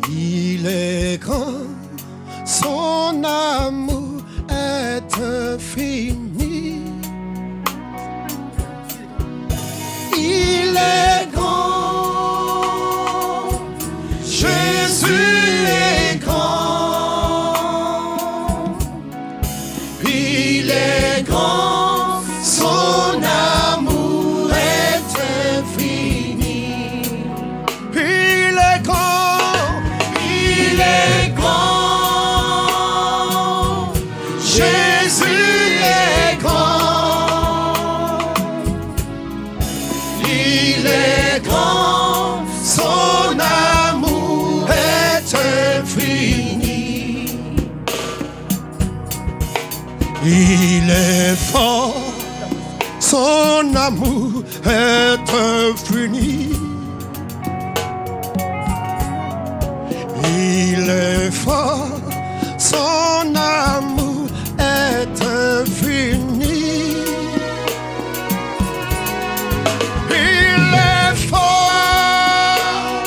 Il est grand, son amour est infini. Il est grand, Jésus est grand. Il est grand, son amour est infini. Il est grand, il est grand, Jésus est grand. Il est grand, son amour est infini. Il est fort, son amour est infini. Il est fort, son amour est infini. Il est fort,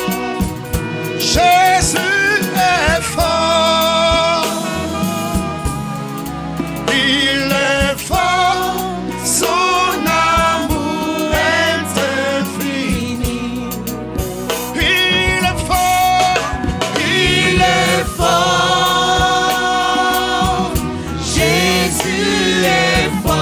Jésus est fort. Il est fort, son amour est infini. Il est fort, il est fort, Jésus est fort.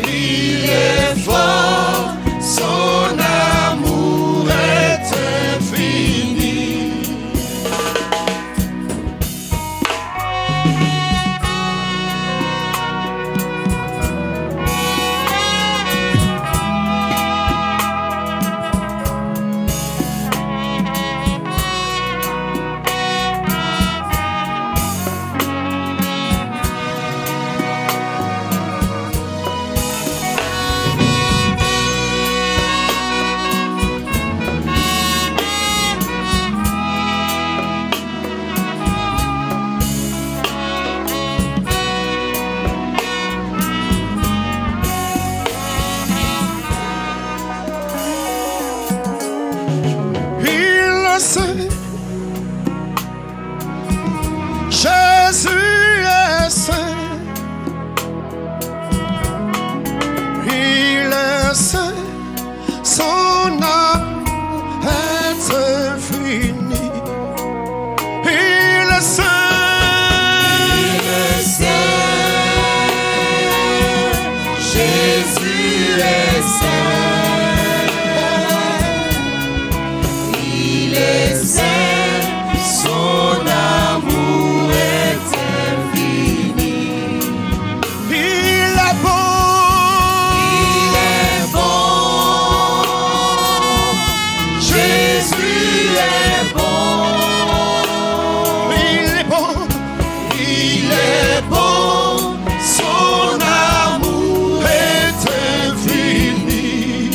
Il est fort, son amour est infini. Jésus est saint, il est saint, son amour est infini. Il est saint, Jésus est saint, il est saint, son amour est infini. Il est bon, Jésus est bon. Il est bon, il est bon, son amour est infini.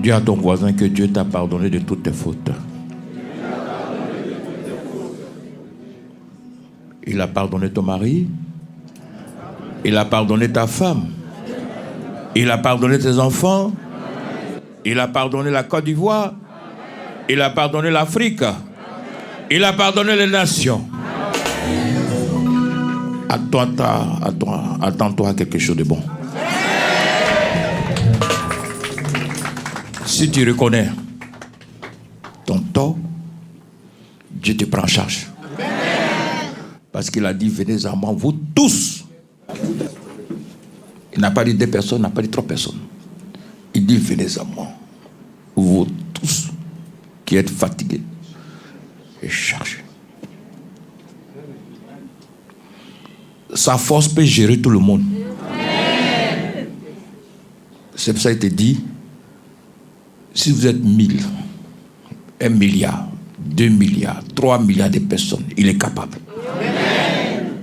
Dis à ton voisin que Dieu t'a pardonné de toutes tes fautes. Il a pardonné ton mari. Il a pardonné ta femme. Il a pardonné tes enfants. Il a pardonné la Côte d'Ivoire. Il a pardonné l'Afrique. Il a pardonné les nations. Attends-toi à quelque chose de bon. Si tu reconnais ton tort, Dieu te prend en charge. Parce qu'il a dit, venez à moi, vous tous. Il n'a pas dit 2 personnes, il n'a pas dit 3 personnes. Il dit, venez à moi, vous tous qui êtes fatigués et chargés. Sa force peut gérer tout le monde. C'est pour ça qu'il te dit, si vous êtes 1000, 1 milliard, 2 milliards, 3 milliards de personnes. Il est capable. Amen.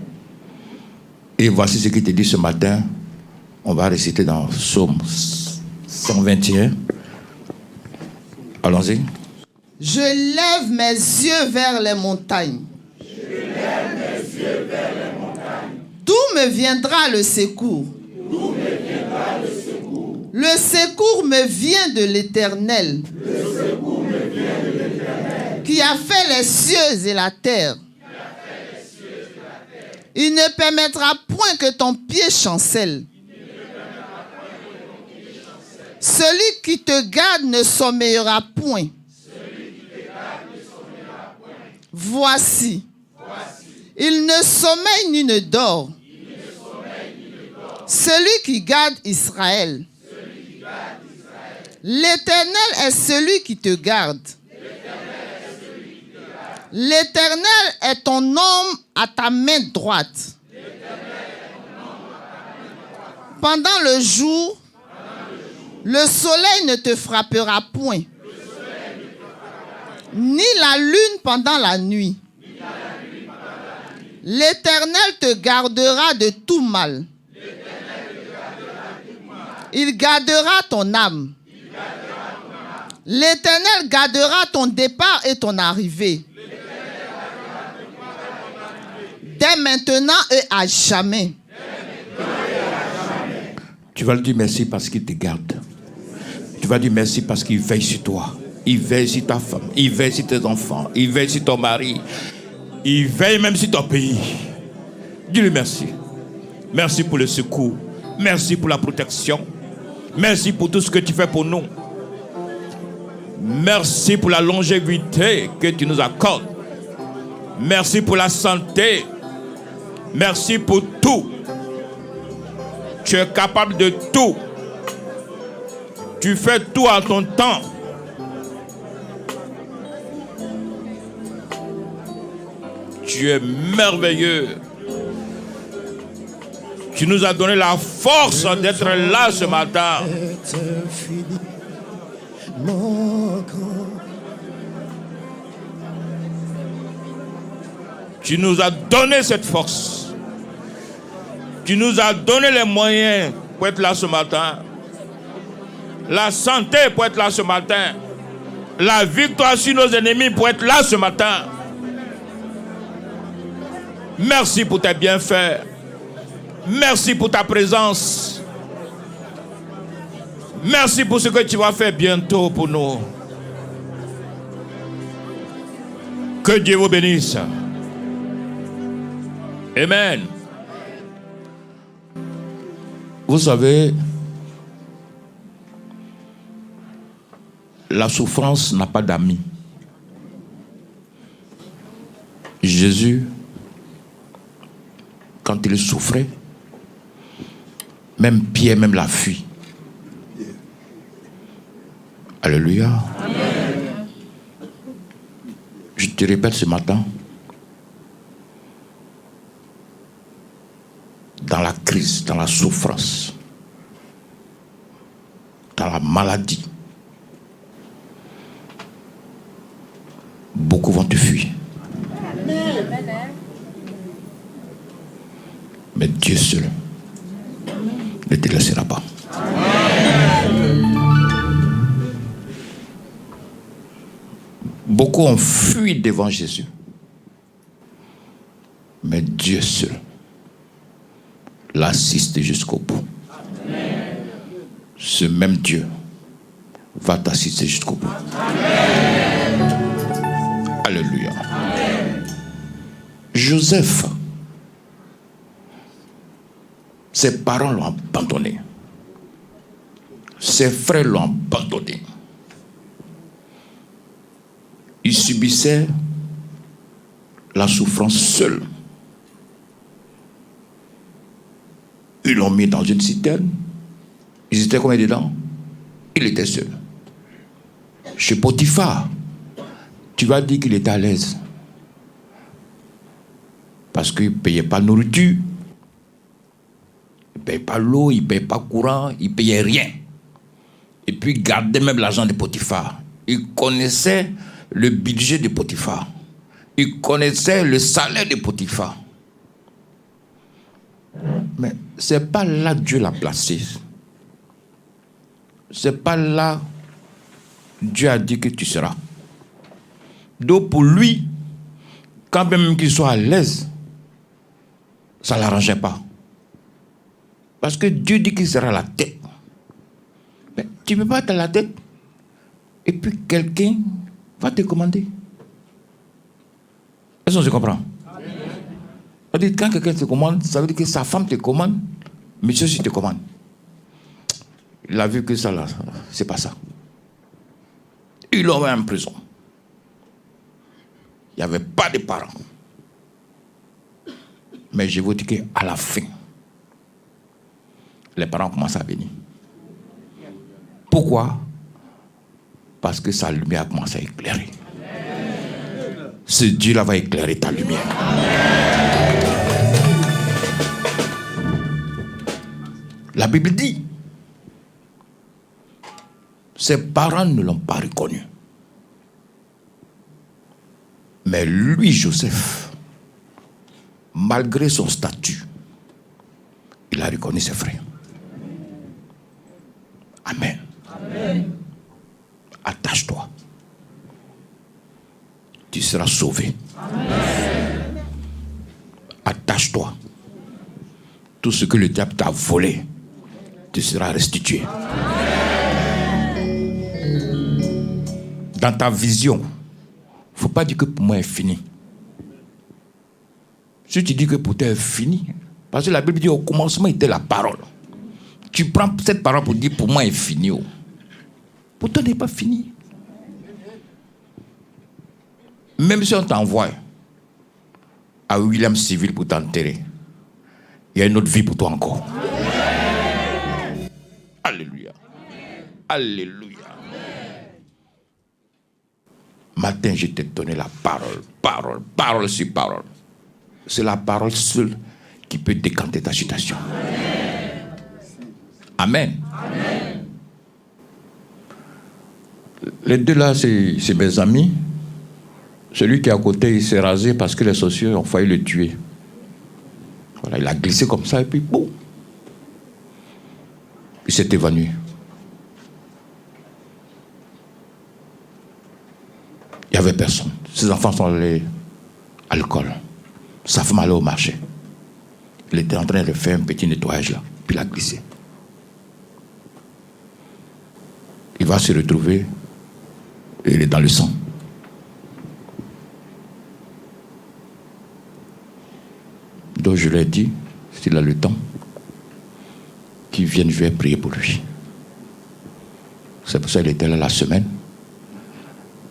Et voici ce qu'il te dit ce matin. On va réciter dans Psaume 121. Allons-y. Je lève mes yeux vers les montagnes. D'où me viendra le secours? Le secours me vient de l'Éternel, qui a fait les cieux et la terre. Il ne permettra point que ton pied chancelle. Celui qui te garde ne sommeillera point. Voici, il ne sommeille ni ne dort. Celui qui garde Israël. L'Éternel est celui qui te garde. L'Éternel est ton homme à ta main droite. Pendant le jour, le soleil ne te frappera point, ni la lune pendant la nuit. L'Éternel te gardera de tout mal. Il gardera ton âme. L'Éternel gardera ton départ et ton arrivée, dès maintenant et à jamais. Tu vas lui dire merci parce qu'il te garde. Tu vas dire merci parce qu'il veille sur toi. Il veille sur ta femme. Il veille sur tes enfants. Il veille sur ton mari. Il veille même sur ton pays. Dis-lui merci. Merci pour le secours. Merci pour la protection. Merci pour tout ce que tu fais pour nous. Merci pour la longévité que tu nous accordes. Merci pour la santé. Merci pour tout. Tu es capable de tout. Tu fais tout à ton temps. Tu es merveilleux. Tu nous as donné la force d'être là ce matin. Tu nous as donné cette force. Tu nous as donné les moyens pour être là ce matin. La santé pour être là ce matin. La victoire sur nos ennemis pour être là ce matin. Merci pour tes bienfaits. Merci pour ta présence. Merci pour ce que tu vas faire bientôt pour nous. Que Dieu vous bénisse. Amen. Vous savez, la souffrance n'a pas d'amis. Jésus, quand il souffrait, même Pierre même l'a fui. Alléluia. Amen. Je te répète ce matin, dans la crise, dans la souffrance, dans la maladie, beaucoup vont te fuir. Mais Dieu seul ne te laissera pas. Beaucoup ont fui devant Jésus. Mais Dieu seul l'assiste jusqu'au bout. Amen. Ce même Dieu va t'assister jusqu'au bout. Amen. Alléluia. Amen. Joseph, ses parents l'ont abandonné. Ses frères l'ont abandonné. Il subissait la souffrance seul. Ils l'ont mis dans une citerne. Ils étaient combien dedans? Il était seul. Chez Potiphar, tu vas dire qu'il était à l'aise. Parce qu'il ne payait pas nourriture. Il ne payait pas l'eau, il ne payait pas courant, il ne payait rien. Et puis il gardait même l'argent de Potiphar. Il connaissait le budget de Potiphar. Il connaissait le salaire de Potiphar. Mais ce n'est pas là que Dieu l'a placé. Ce n'est pas là Dieu a dit que tu seras. Donc pour lui, quand même qu'il soit à l'aise, ça ne l'arrangeait pas. Parce que Dieu dit qu'il sera la tête. Mais tu ne peux pas être à la tête et puis quelqu'un va te commander. Est-ce qu'on se comprend? C'est-à-dire, quand quelqu'un te commande, ça veut dire que sa femme te commande, monsieur aussi te commande. Il a vu que ça, là, c'est pas ça. Il l'aurait en prison. Il n'y avait pas de parents. Mais je vous dis qu'à la fin, les parents commencent à venir. Pourquoi? Parce que sa lumière a commencé à éclairer. Ce Dieu-là va éclairer ta lumière. La Bible dit, ses parents ne l'ont pas reconnu. Mais lui, Joseph, malgré son statut, il a reconnu ses frères. Amen. Amen. Attache-toi. Tu seras sauvé. Amen. Attache-toi. Tout ce que le diable t'a volé, tu seras restitué. Amen. Dans ta vision, il ne faut pas dire que pour moi est fini. Si tu dis que pour toi est fini, parce que la Bible dit au commencement était la parole. Tu prends cette parole pour dire pour moi est fini. Pour toi n'est pas fini. Même si on t'envoie à William Civil pour t'enterrer, il y a une autre vie pour toi encore. Amen. Alléluia. Amen. Alléluia. Amen. Matin, je t'ai donné la parole. Parole sur parole. C'est la parole seule qui peut décanter ta situation. Amen. Amen. Les deux là, c'est mes amis. Celui qui est à côté, il s'est rasé parce que les sorciers ont failli le tuer. Voilà, il a glissé comme ça et puis boum. Il s'est évanoui. Il n'y avait personne. Ses enfants sont allés à l'école. Sa femme allait au marché. Il était en train de faire un petit nettoyage là. Puis il a glissé. Il va se retrouver et il est dans le sang. Donc je lui ai dit, s'il a le temps, qu'il vienne, je vais prier pour lui. C'est pour ça qu'il était là la semaine.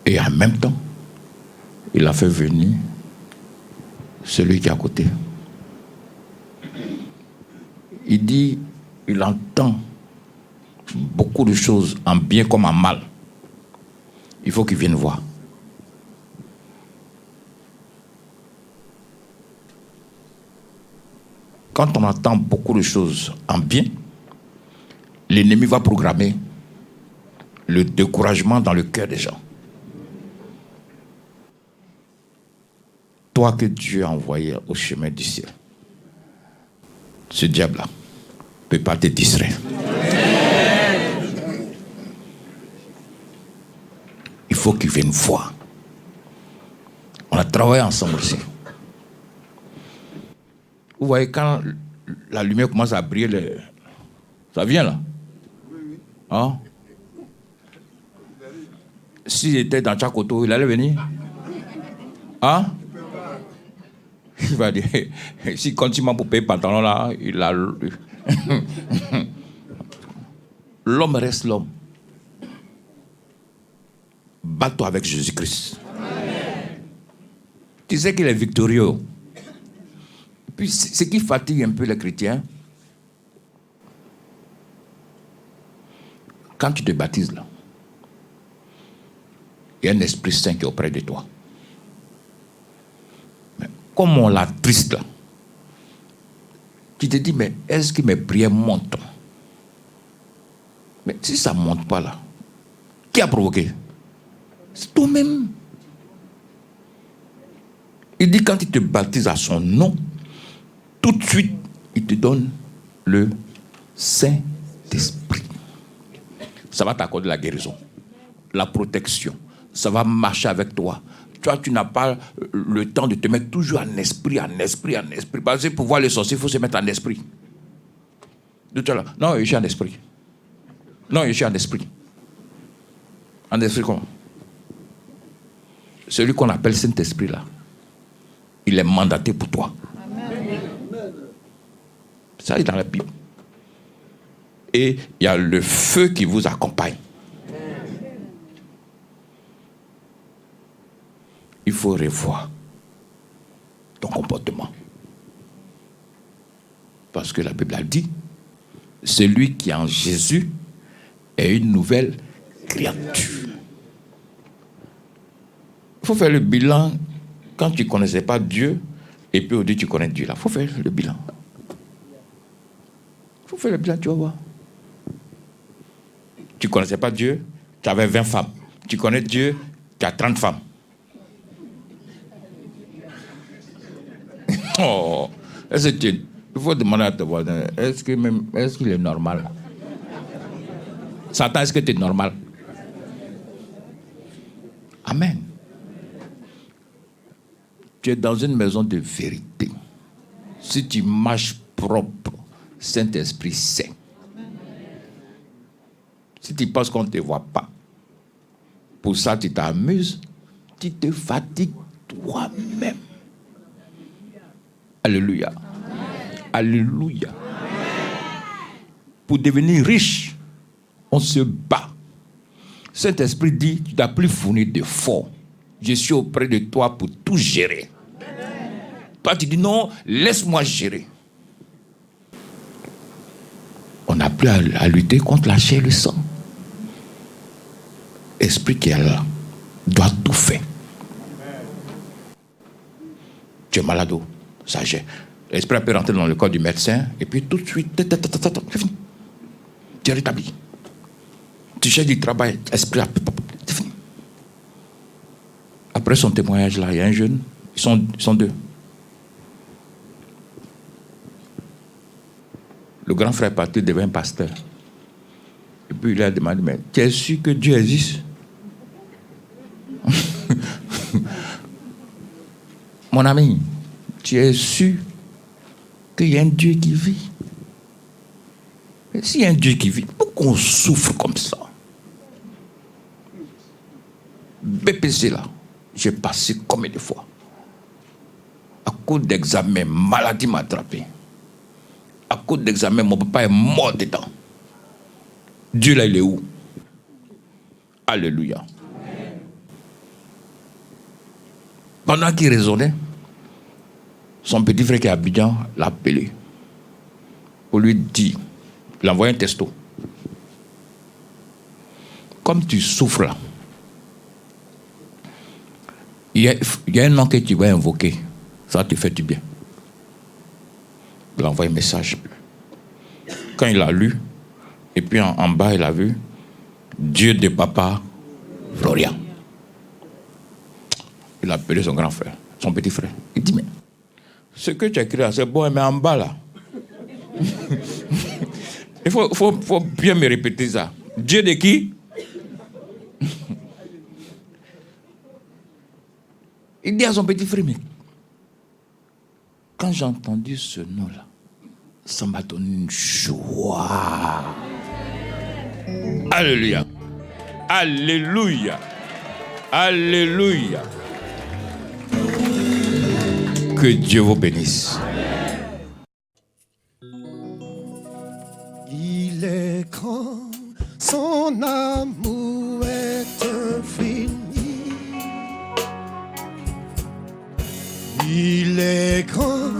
Et en même temps, il a fait venir celui qui est à côté. Il dit, il entend beaucoup de choses en bien comme en mal. Il faut qu'il vienne voir. Quand on entend beaucoup de choses en bien, l'ennemi va programmer le découragement dans le cœur des gens. Toi que Dieu a envoyé au chemin du ciel, ce diable-là ne peut pas te distraire. Il faut qu'il vienne voir. On a travaillé ensemble aussi. Vous voyez, quand la lumière commence à briller, ça vient là. Hein? S'il était dans Tchakoto, il allait venir. Hein? Il va dire, si continue pour payer le pantalon là, il a... L'homme reste l'homme. Bats-toi avec Jésus-Christ. Amen. Tu sais qu'il est victorieux. Puis ce qui fatigue un peu les chrétiens, quand tu te baptises là, il y a un Esprit Saint qui est auprès de toi. Mais comme on l'attriste là, tu te dis, mais est-ce que mes prières montent? Mais si ça ne monte pas là, qui a provoqué? C'est toi-même. Il dit quand il te baptise à son nom, tout de suite, il te donne le Saint-Esprit. Ça va t'accorder la guérison, la protection. Ça va marcher avec toi. Toi, tu n'as pas le temps de te mettre toujours en esprit. Parce que pour voir les sorciers, il faut se mettre en esprit. Non, je suis en esprit. Non, je suis en esprit. En esprit comment? Celui qu'on appelle Saint-Esprit là, il est mandaté pour toi. Amen. Ça est dans la Bible. Et il y a le feu qui vous accompagne. Il faut revoir ton comportement. Parce que la Bible a dit, celui qui est en Jésus est une nouvelle créature. Il faut faire le bilan quand tu ne connaissais pas Dieu et puis aujourd'hui tu connais Dieu. Il faut faire le bilan. Il faut faire le bilan, tu vas voir. Tu ne connaissais pas Dieu, tu avais 20 femmes. Tu connais Dieu, tu as 30 femmes. Oh, il faut demander à ton voisin, est-ce qu'il est normal? Satan, est-ce que tu es normal? Amen. Tu es dans une maison de vérité. Si tu marches propre, Saint-Esprit sait. Si tu penses qu'on ne te voit pas, pour ça tu t'amuses, tu te fatigues toi-même. Alléluia. Amen. Alléluia. Amen. Pour devenir riche, on se bat. Saint-Esprit dit, tu n'as plus fourni d'efforts. Je suis auprès de toi pour tout gérer. Amen. Toi, tu dis non, laisse-moi gérer. On n'a plus à lutter contre la chair et le sang. Esprit qui est là doit tout faire. Amen. Tu es malade, ça gère. L'esprit peut rentrer dans le corps du médecin et puis tout de suite, c'est fini. Tu es rétabli. Tu cherches du travail, esprit, c'est fini. Après son témoignage là, il y a un jeune, ils sont deux. Le grand frère est parti, devient pasteur. Et puis il a demandé, mais tu es sûr que Dieu existe? Mon ami, tu es sûr qu'il y a un Dieu qui vit? Mais s'il y a un Dieu qui vit, pourquoi on souffre comme ça? BPC là, j'ai passé combien de fois? À cause d'examen, maladie m'a attrapé. À cause d'examen, mon papa est mort dedans. Dieu là, il est où? Alléluia. Pendant qu'il raisonnait, son petit frère qui est à Abidjan l'a appelé pour lui dire, il a envoyé un texto. Comme tu souffres là, il y a un nom que tu vas invoquer, ça te fait du bien. Il a envoyé un message. Quand il a lu, et puis en bas il a vu Dieu de papa Florian. Il a appelé son grand frère, son petit frère. Il dit, mais ce que tu as écrit là, c'est bon, mais en bas là. Il faut bien me répéter ça. Dieu de qui? Il dit à son petit frère, mais quand j'ai entendu ce nom-là, ça m'a donné une joie. Alléluia. Alléluia. Alléluia. Que Dieu vous bénisse. Il est grand, son amour est infini. Il est grand,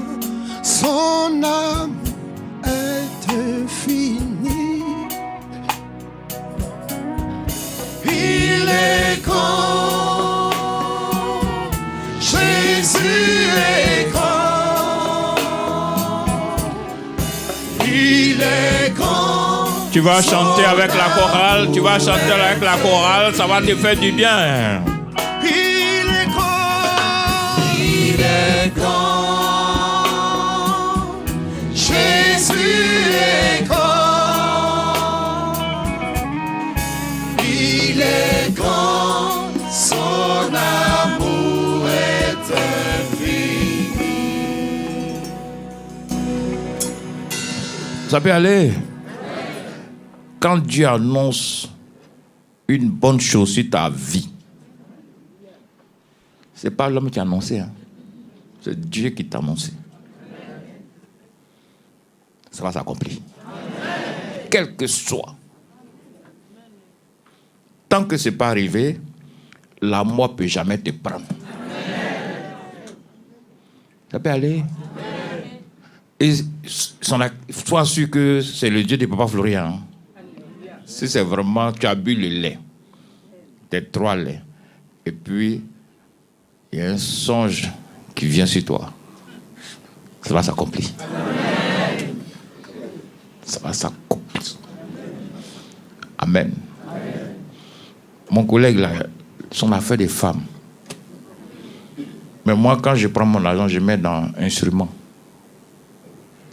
son amour est infini. Il est grand, Jésus est grand. Il est grand. Tu vas chanter avec la chorale, tu vas chanter avec la chorale, ça va te faire du bien. Il est grand. Il est est grand. Jésus est grand. Il est grand. Son amour est infini. Ça peut aller. Quand Dieu annonce une bonne chose sur ta vie, ce n'est pas l'homme qui a annoncé, hein. C'est Dieu qui t'a annoncé. Ça va s'accomplir. Quel que soit. Tant que ce n'est pas arrivé, la mort ne peut jamais te prendre. Ça peut aller. Et sois sûr que c'est le Dieu de Papa Florian. Hein. Si c'est vraiment, tu as bu le lait, tes 3 laits, et puis il y a un songe qui vient sur toi, ça va s'accomplir. Ça va s'accomplir. Amen. Mon collègue, là, son affaire des femmes. Mais moi, quand je prends mon argent, je mets dans instruments.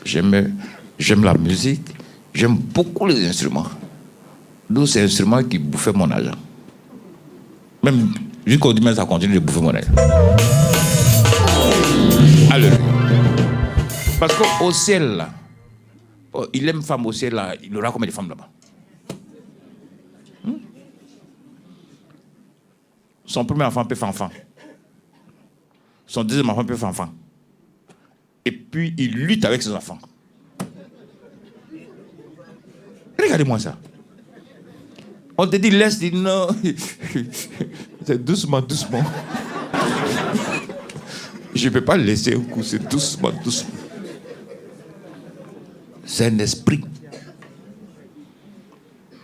J'aime la musique, j'aime beaucoup les instruments. D'où ces instruments qui bouffaient mon argent. Même jusqu'au dimanche, ça continue de bouffer mon argent. Alléluia. Parce qu'au ciel, là, il aime femme au ciel, là, il aura combien de femmes là-bas? Son premier enfant peut faire enfant. Son deuxième enfant peut faire enfant. Et puis, il lutte avec ses enfants. Regardez-moi ça. On te dit, laisse, dit non. C'est doucement, doucement. Je ne peux pas laisser un coup, c'est doucement, doucement. C'est un esprit.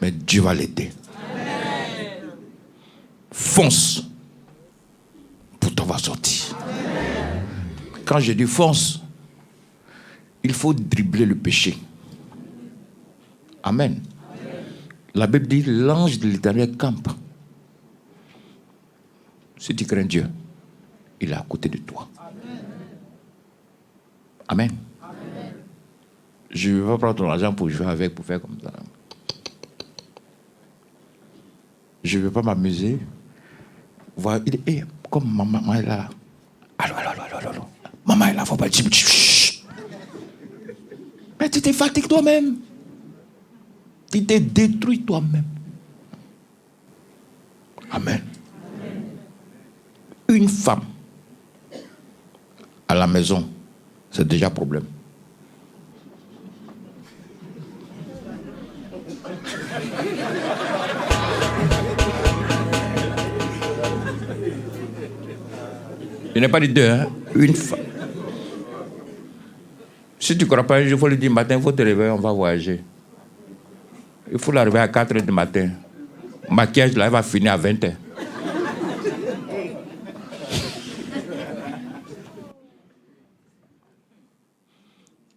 Mais Dieu va l'aider. Fonce. Pourtant, on va sortir. Quand je dis fonce, il faut dribbler le péché. Amen. La Bible dit, l'ange de l'Éternel campe. Si tu crains Dieu, il est à côté de toi. Amen. Amen. Je ne vais pas prendre ton argent pour jouer avec, pour faire comme ça. Je ne veux pas m'amuser. Voilà, il est comme maman est là. Allô. Maman est là, faut pas dire. Mais tu t'es fatigué toi-même. Tu t'es détruit toi-même. Amen. Une femme à la maison, c'est déjà un problème. Je n'ai pas dit 2, hein? Une femme. Si tu ne crois pas, il faut le dire matin, il faut te réveiller, on va voyager. Il faut l'arriver à 4 h du matin. Maquillage, là, il va finir à 20 h.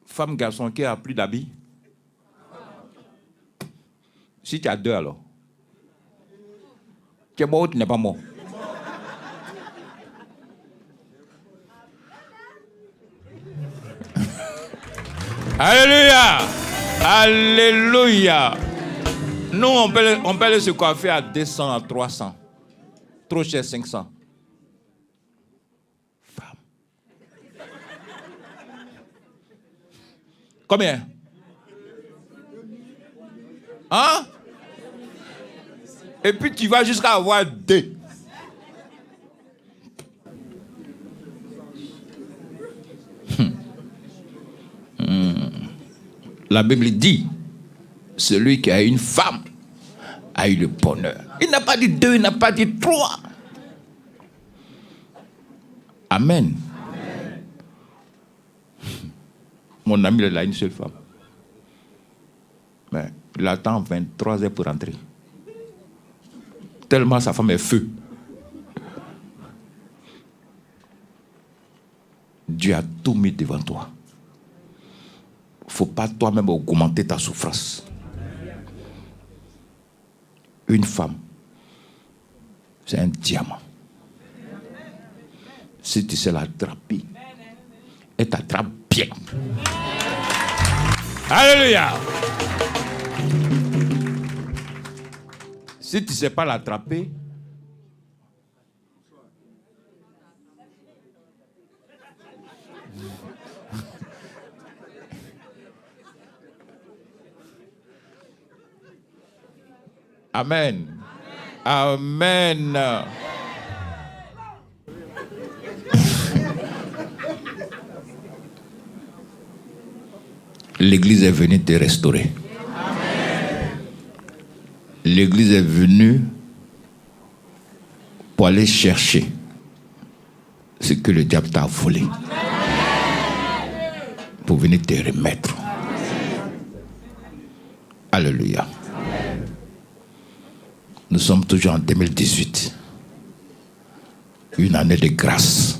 Femme, garçon, qui a plus d'habits? Si tu as 2 alors. Tu es mort ou tu n'es pas mort? Alléluia! Alléluia! Nous, on peut aller se coiffer à 200, à 300. Trop cher, 500. Femme. Combien? Hein? Et puis tu vas jusqu'à avoir 2. La Bible dit, celui qui a une femme a eu le bonheur. Il n'a pas dit 2, il n'a pas dit 3. Amen. Amen. Mon ami, il a une seule femme. Mais il attend 23 heures pour rentrer. Tellement sa femme est feu. Dieu a tout mis devant toi. Il ne faut pas toi-même augmenter ta souffrance. Une femme, c'est un diamant. Si tu sais l'attraper, et t'attrape bien. Alléluia. Si tu ne sais pas l'attraper, Amen. Amen. L'Église est venue te restaurer. L'Église est venue pour aller chercher ce que le diable t'a volé. Pour venir te remettre. Alléluia. Nous sommes toujours en 2018. Une année de grâce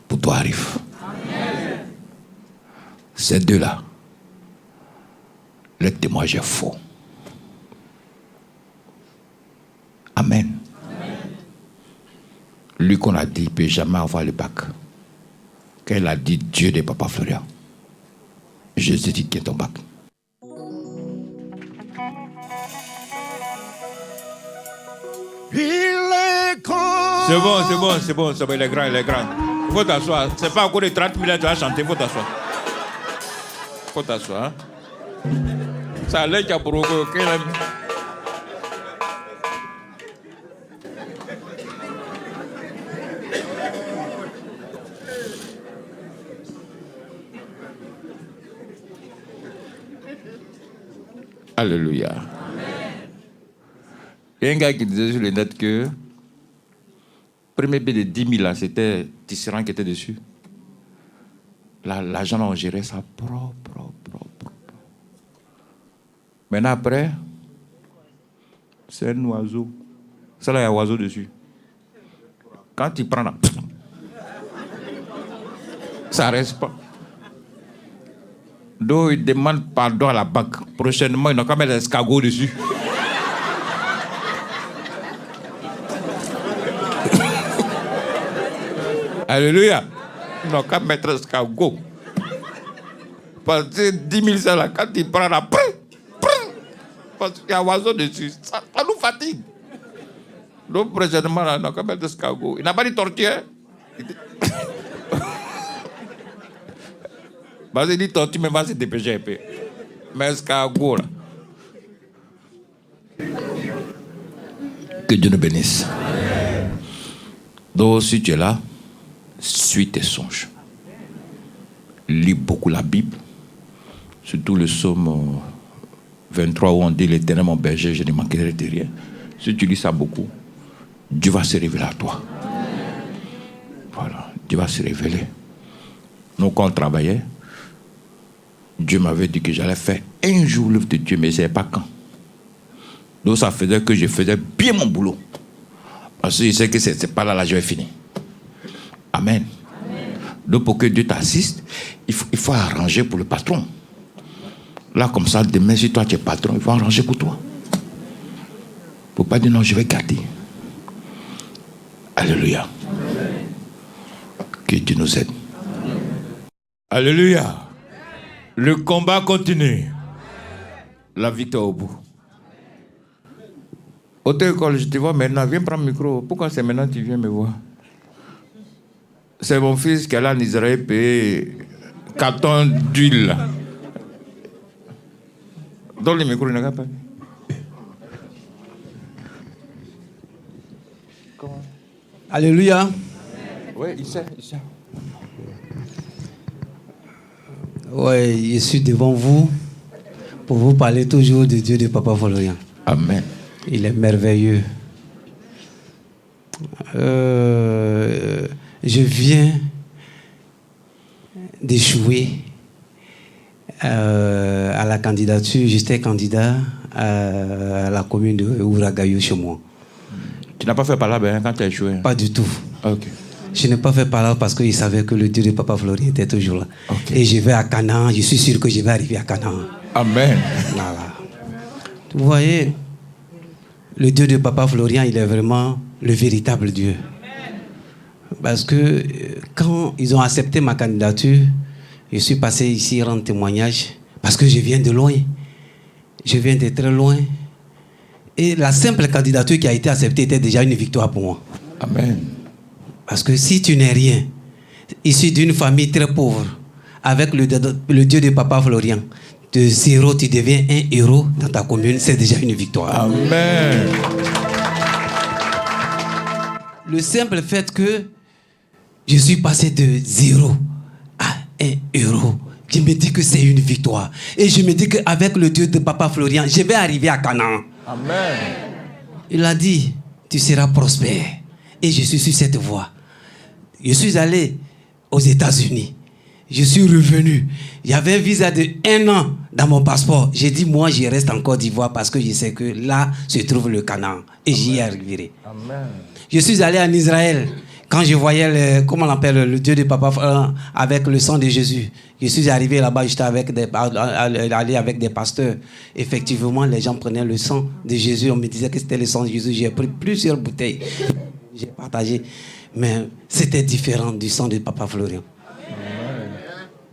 pour toi arrive. Ces deux-là, le témoignage est faux. Amen. Lui qu'on a dit, il ne peut jamais avoir le bac. Quand il a dit Dieu de Papa Florian, Jésus dit, tiens ton bac. C'est bon, il est grand. Il faut t'asseoir. C'est pas encore les 30 000 tu vas chanter, il faut t'asseoir. Hein? Ça allait qu'il y a pour Alléluia. Il y a un gars qui disait sur les net que premier billet de 10 000, là, c'était Tisserand qui était dessus. L'agent, on gérait ça propre. Maintenant, après, c'est un oiseau. Ça, là, il y a un oiseau dessus. Quand il prend là, ça ne reste pas. Donc, il demande pardon à la banque. Prochainement, il n'a qu'à mettre l'escargot dessus. Alléluia. Il n'a qu'à mettre l'escargot. Parce que 10 000, c'est là. Quand il prend là, parce qu'il y a un oiseau dessus. Ça nous fatigue. Donc, prochainement, il n'a qu'à mettre l'escargot. Il n'a pas dit tortue. Parce qu'il dit tortue, mais va se dépêcher un peu. Mais escargot, là. Que Dieu nous bénisse. Donc, si tu es là, suis tes songes. Lis beaucoup la Bible. Surtout le psaume 23 où on dit l'Éternel mon berger, je ne manquerai de rien. Si tu lis ça beaucoup, Dieu va se révéler à toi. Voilà, Dieu va se révéler. Nous, quand on travaillait, Dieu m'avait dit que j'allais faire un jour l'œuvre de Dieu, mais je ne savais pas quand. Donc ça faisait que je faisais bien mon boulot. Parce que je sais que c'est pas là je vais finir. Amen. Donc pour que Dieu t'assiste, il faut arranger pour le patron. Là comme ça, demain si toi tu es patron, il faut arranger pour toi. Il ne faut pas dire non, je vais garder. Alléluia. Que Dieu nous aide. Alléluia. Le combat continue. La victoire au bout. Auto-école, je te vois maintenant. Viens prendre le micro. Pourquoi c'est maintenant que tu viens me voir? C'est mon fils qui est là en Israël payer carton d'huile. Donne le micro, il n'a pas. Alléluia. Oui, il sait. Oui, je suis devant vous pour vous parler toujours de Dieu de Papa Florian. Amen. Il est merveilleux. Je viens d'échouer à la candidature. J'étais candidat à la commune de Ouragayou chez moi. Tu n'as pas fait par là quand tu as échoué? Pas du tout. Ok. Je n'ai pas fait par là parce qu'il savait que le Dieu de Papa Florian était toujours là. Okay. Et je vais à Canaan. Je suis sûr que je vais arriver à Canaan. Amen. Voilà. Vous voyez, le Dieu de Papa Florian, il est vraiment le véritable Dieu. Parce que quand ils ont accepté ma candidature, je suis passé ici rendre témoignage parce que je viens de loin. Je viens de très loin. Et la simple candidature qui a été acceptée était déjà une victoire pour moi. Amen. Parce que si tu n'es rien, issu d'une famille très pauvre, avec le Dieu de Papa Florian, de zéro, tu deviens un héros dans ta commune, c'est déjà une victoire. Amen. Le simple fait que je suis passé de zéro à un héros, je me dis que c'est une victoire. Et je me dis qu'avec le Dieu de Papa Florian, je vais arriver à Canaan. Amen. Il a dit, tu seras prospère. Et je suis sur cette voie. Je suis allé aux États-Unis. Je suis revenu. Il y avait un visa de 1 an dans mon passeport. J'ai dit, moi, je reste en Côte d'Ivoire parce que je sais que là se trouve le Canaan. Et j'y arriverai. Amen. Je suis allé en Israël. Quand je voyais, comment on l'appelle, le Dieu de Papa avec le sang de Jésus, je suis arrivé là-bas, j'étais allé avec des pasteurs. Effectivement, les gens prenaient le sang de Jésus. On me disait que c'était le sang de Jésus. J'ai pris plusieurs bouteilles. J'ai partagé. Mais c'était différent du sang de Papa Florian.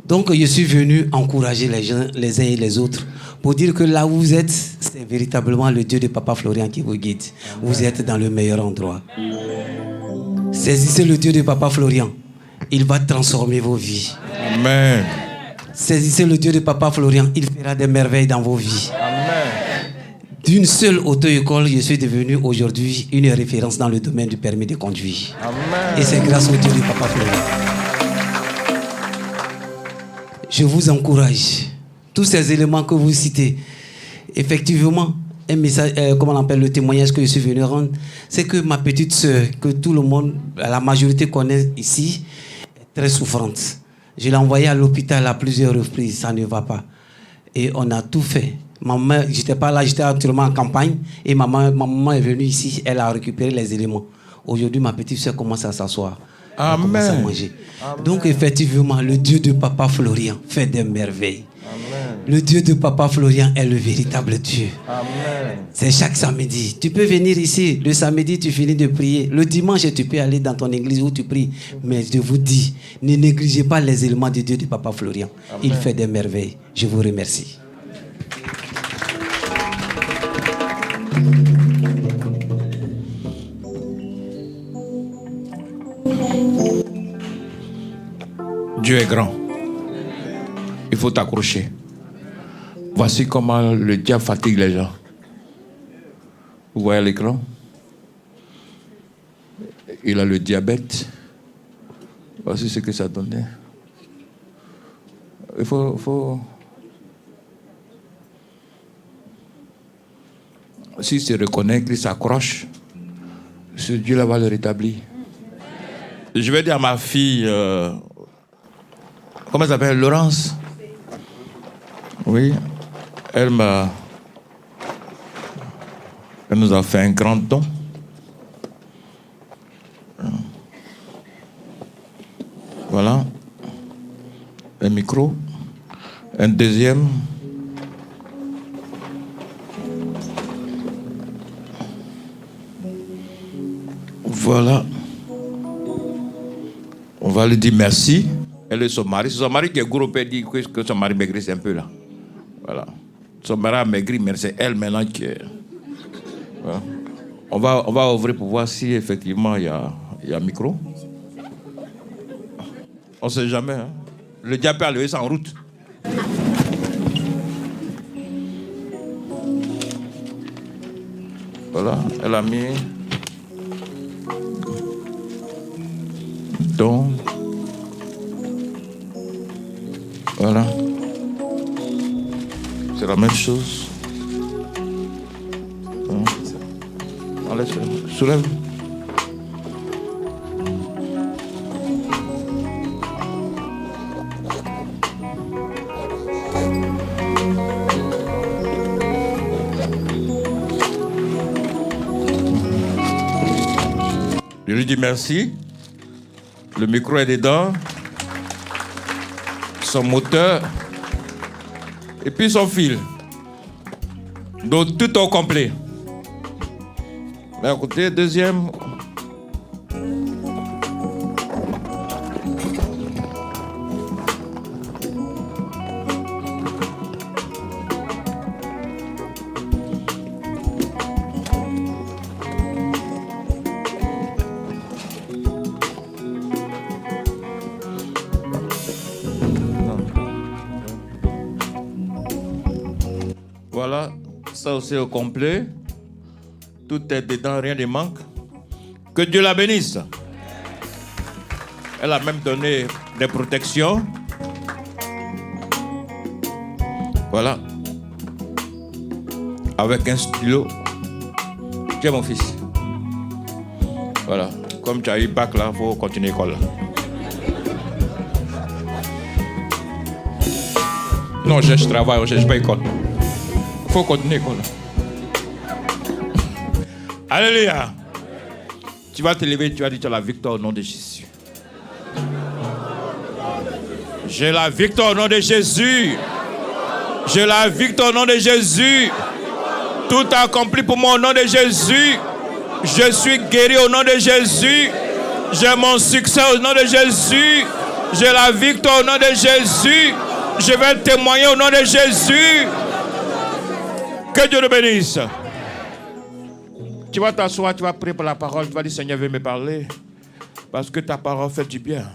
Donc, je suis venu encourager les gens, les uns et les autres, pour dire que là où vous êtes, c'est véritablement le Dieu de Papa Florian qui vous guide. Vous êtes dans le meilleur endroit. Saisissez le Dieu de Papa Florian. Il va transformer vos vies. Amen. Saisissez le Dieu de Papa Florian. Il fera des merveilles dans vos vies. Amen. D'une seule auto-école, je suis devenu aujourd'hui une référence dans le domaine du permis de conduire. Amen. Et c'est grâce au Dieu de Papa Florian. Je vous encourage. Tous ces éléments que vous citez, effectivement, un message, comment on appelle, le témoignage que je suis venu rendre, c'est que ma petite sœur, que tout le monde, la majorité connaît ici, est très souffrante. Je l'ai envoyée à l'hôpital à plusieurs reprises, ça ne va pas. Et on a tout fait. Maman, j'étais pas là, j'étais actuellement en campagne, et ma maman est venue ici, elle a récupéré les éléments. Aujourd'hui, ma petite sœur commence à s'asseoir. Elle commence à manger. Amen. Donc, effectivement, le Dieu de Papa Florian fait des merveilles. Amen. Le Dieu de Papa Florian est le véritable Dieu. Amen. C'est chaque samedi. Tu peux venir ici. Le samedi, tu finis de prier. Le dimanche, tu peux aller dans ton église où tu pries. Mais je vous dis, ne négligez pas les éléments du Dieu de Papa Florian. Amen. Il fait des merveilles. Je vous remercie. Dieu est grand. Il faut t'accrocher. Voici comment le diable fatigue les gens. Vous voyez l'écran? Il a le diabète. Voici ce que ça donnait. Il faut... S'il se reconnaît, qu'il s'accroche, ce Dieu-là va le rétablir. Je vais dire à ma fille... comment elle s'appelle? Laurence. Oui. Elle nous a fait un grand don. Voilà. Un micro. Un deuxième. Voilà. On va lui dire merci. Elle est son mari. C'est son mari qui est gros, peut dire que son mari maigrisse un peu là. Voilà. Son mari a maigri, mais c'est elle maintenant qui est... Voilà. On va ouvrir pour voir si effectivement il y a un micro. On ne sait jamais. Hein? Le diable peut aller ça en route. Voilà, elle a mis... Donc... Voilà. C'est la même chose. Allez, soulève. Je lui dis merci. Le micro est dedans. Son moteur. Et puis son fil. Donc tout au complet. Mais à côté, deuxième. ça aussi au complet. Tout est dedans, rien ne manque. Que Dieu la bénisse. Elle a même donné des protections. Voilà. Avec un stylo. Tiens mon fils. Voilà. Comme tu as eu bac là, il faut continuer l'école. Non, je travaille, je ne cherche pas l'école. Il faut continuer l'école. Alléluia. Tu vas te lever, tu vas dire tu as la victoire au nom de Jésus. J'ai la victoire au nom de Jésus. J'ai la victoire au nom de Jésus. Tout accompli pour moi au nom de Jésus. Je suis guéri au nom de Jésus. J'ai mon succès au nom de Jésus. J'ai la victoire au nom de Jésus. Je vais témoigner au nom de Jésus. Que Dieu le bénisse. Tu vas t'asseoir, tu vas prier pour la parole. Tu vas dire Seigneur, viens me parler. Parce que ta parole fait du bien.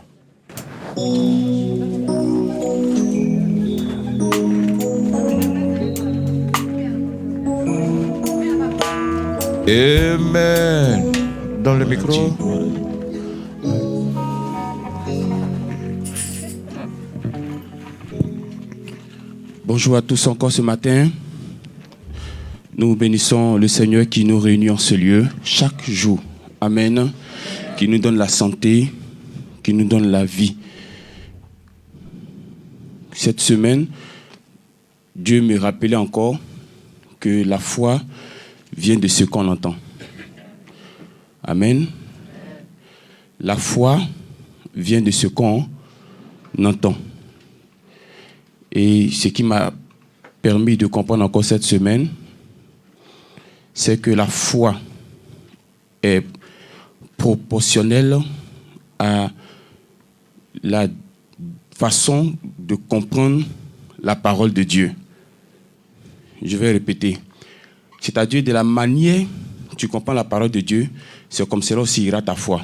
Amen. Dans le micro. Bonjour à tous encore ce matin. Nous bénissons le Seigneur qui nous réunit en ce lieu chaque jour. Amen. Qui nous donne la santé, qui nous donne la vie. Cette semaine, Dieu me rappelait encore que la foi vient de ce qu'on entend. Amen. La foi vient de ce qu'on entend. Et ce qui m'a permis de comprendre encore cette semaine, c'est que la foi est proportionnelle à la façon de comprendre la parole de Dieu. Je vais répéter. C'est-à-dire de la manière que tu comprends la parole de Dieu, c'est comme cela aussi ira ta foi.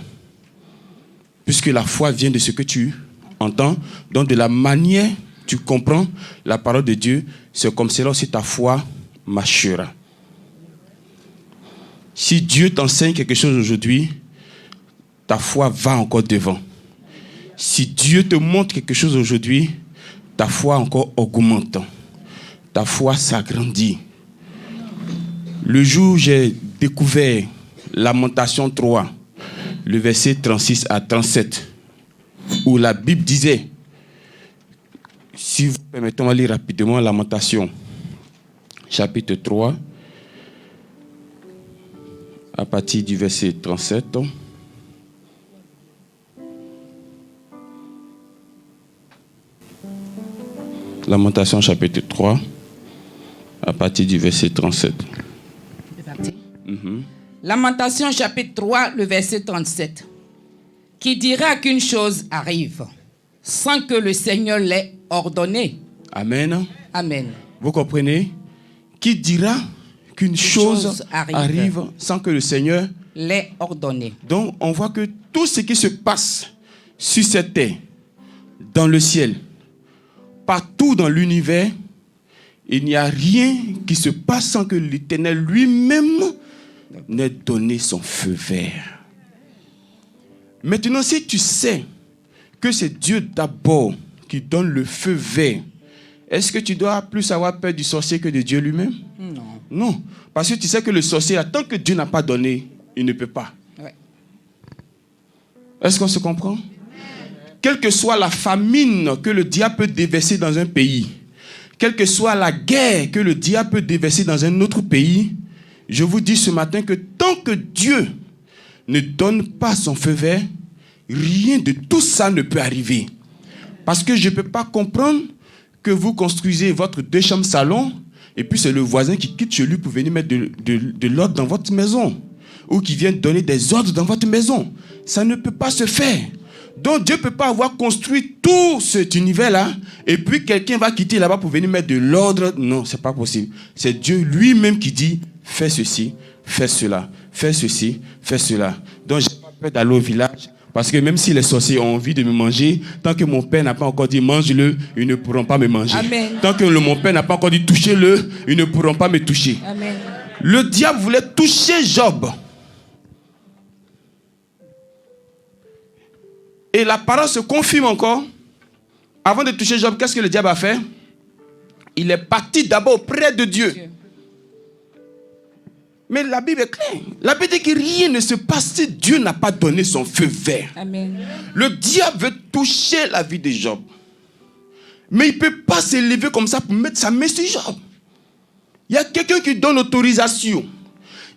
Puisque la foi vient de ce que tu entends, donc de la manière tu comprends la parole de Dieu, c'est comme cela aussi ta foi marchera. Si Dieu t'enseigne quelque chose aujourd'hui, ta foi va encore devant. Si Dieu te montre quelque chose aujourd'hui, ta foi encore augmente. Ta foi s'agrandit. Le jour où j'ai découvert Lamentation 3, le verset 36 à 37, où la Bible disait, si vous permettez, on va lire rapidement Lamentation, chapitre 3, à partir du verset 37. Lamentation, chapitre 3, à partir du verset 37. C'est parti. Lamentation, chapitre 3, le verset 37. Qui dira qu'une chose arrive sans que le Seigneur l'ait ordonné? Amen. Amen. Vous comprenez? Qui dira qu'une chose arrive sans que le Seigneur l'ait ordonné? Donc, on voit que tout ce qui se passe sur cette terre, dans le ciel, partout dans l'univers, il n'y a rien qui se passe sans que l'Éternel lui-même n'ait donné son feu vert. Maintenant, si tu sais que c'est Dieu d'abord qui donne le feu vert, est-ce que tu dois plus avoir peur du sorcier que de Dieu lui-même? Non. Non, parce que tu sais que le sorcier, tant que Dieu n'a pas donné, il ne peut pas. Ouais. Est-ce qu'on se comprend? Quelle que soit la famine que le diable peut déverser dans un pays, quelle que soit la guerre que le diable peut déverser dans un autre pays, je vous dis ce matin que tant que Dieu ne donne pas son feu vert, rien de tout ça ne peut arriver. Parce que je ne peux pas comprendre que vous construisez votre 2 chambres salon et puis c'est le voisin qui quitte chez lui pour venir mettre de l'ordre dans votre maison ou qui vient donner des ordres dans votre maison. Ça ne peut pas se faire. Donc Dieu ne peut pas avoir construit tout cet univers-là et puis quelqu'un va quitter là-bas pour venir mettre de l'ordre. Non, ce n'est pas possible. C'est Dieu lui-même qui dit fais ceci, fais cela, fais ceci, fais cela. Donc je n'ai pas peur d'aller au village Parce que même si les sorciers ont envie de me manger, tant que mon père n'a pas encore dit mange-le, ils ne pourront pas me manger. Amen. Tant que mon père n'a pas encore dit touchez-le, ils ne pourront pas me toucher. Amen. Le diable voulait toucher Job. Et la parole se confirme encore. Avant de toucher Job, qu'est-ce que le diable a fait? Il est parti d'abord auprès de Dieu. Mais la Bible est claire. La Bible dit que rien ne se passe si Dieu n'a pas donné son feu vert. Amen. Le diable veut toucher la vie de Job. Mais il ne peut pas s'élever comme ça pour mettre sa main sur Job. Il y a quelqu'un qui donne l'autorisation.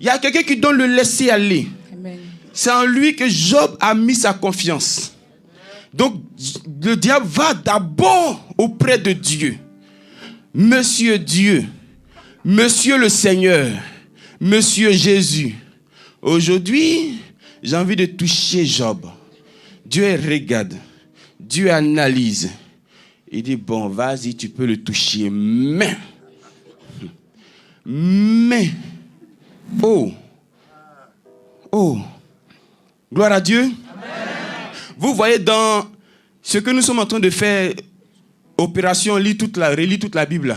Il y a quelqu'un qui donne le laisser aller. Amen. C'est en lui que Job a mis sa confiance. Donc, le diable va d'abord auprès de Dieu. Monsieur Dieu, Monsieur le Seigneur, Monsieur Jésus, aujourd'hui, j'ai envie de toucher Job. Dieu regarde, Dieu analyse. Il dit, bon, vas-y, tu peux le toucher. Mais, oh, gloire à Dieu. Amen. Vous voyez dans ce que nous sommes en train de faire, opération relis toute la Bible.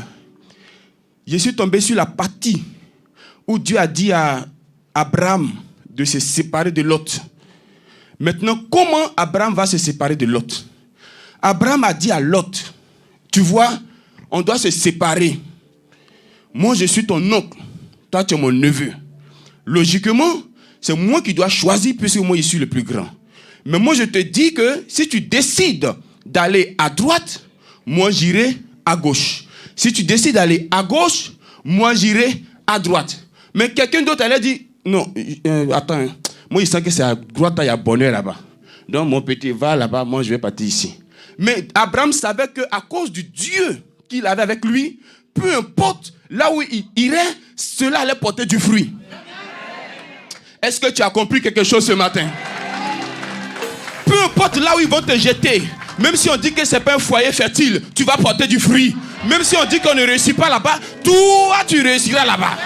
Je suis tombé sur la partie où Dieu a dit à Abraham de se séparer de Lot. Maintenant, comment Abraham va se séparer de Lot? Abraham a dit à Lot, tu vois, on doit se séparer. Moi, je suis ton oncle. Toi, tu es mon neveu. Logiquement, c'est moi qui dois choisir puisque moi, je suis le plus grand. Mais moi, je te dis que si tu décides d'aller à droite, moi, j'irai à gauche. Si tu décides d'aller à gauche, moi, j'irai à droite. Mais quelqu'un d'autre allait dire, non, attends, hein. Moi, je sens que c'est à droite, il y a bonheur là-bas. Donc, mon petit, va là-bas, moi, je vais partir ici. Mais Abraham savait qu'à cause du Dieu qu'il avait avec lui, peu importe là où il irait, cela allait porter du fruit. Est-ce que tu as compris quelque chose ce matin? Peu importe là où ils vont te jeter, même si on dit que ce n'est pas un foyer fertile, tu vas porter du fruit. Même si on dit qu'on ne réussit pas là-bas, toi, tu réussiras là-bas.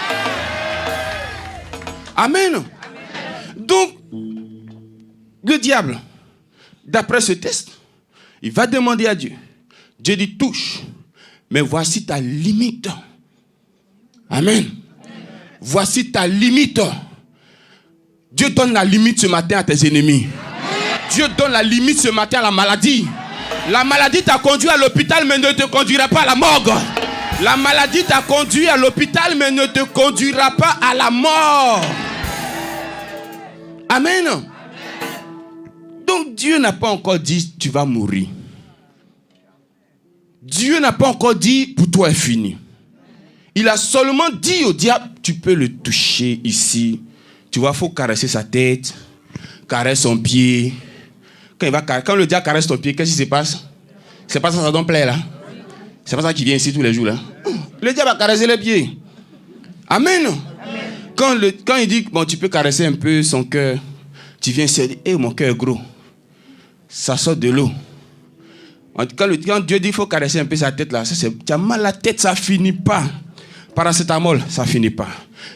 Amen. Donc, le diable, d'après ce test, il va demander à Dieu. Dieu dit touche, mais voici ta limite. Amen. Voici ta limite. Dieu donne la limite ce matin à tes ennemis. Dieu donne la limite ce matin à la maladie. La maladie t'a conduit à l'hôpital, mais ne te conduira pas à la morgue. La maladie t'a conduit à l'hôpital, mais ne te conduira pas à la mort. Amen. Donc Dieu n'a pas encore dit tu vas mourir. Dieu n'a pas encore dit pour toi est fini. Il a seulement dit au diable tu peux le toucher ici. Tu vois, il faut caresser sa tête, caresse son pied. Quand le diable caresse ton pied, qu'est-ce qui se passe? C'est pas ça, ça donne plaît là. C'est pas ça qui vient ici tous les jours là. Le diable va caresser les pieds. Amen. Quand il dit bon, tu peux caresser un peu son cœur, tu viens se dire, mon cœur est gros. Ça sort de l'eau. Quand Dieu dit qu'il faut caresser un peu sa tête là, tu as mal à la tête, ça finit pas. Paracétamol, ça finit pas.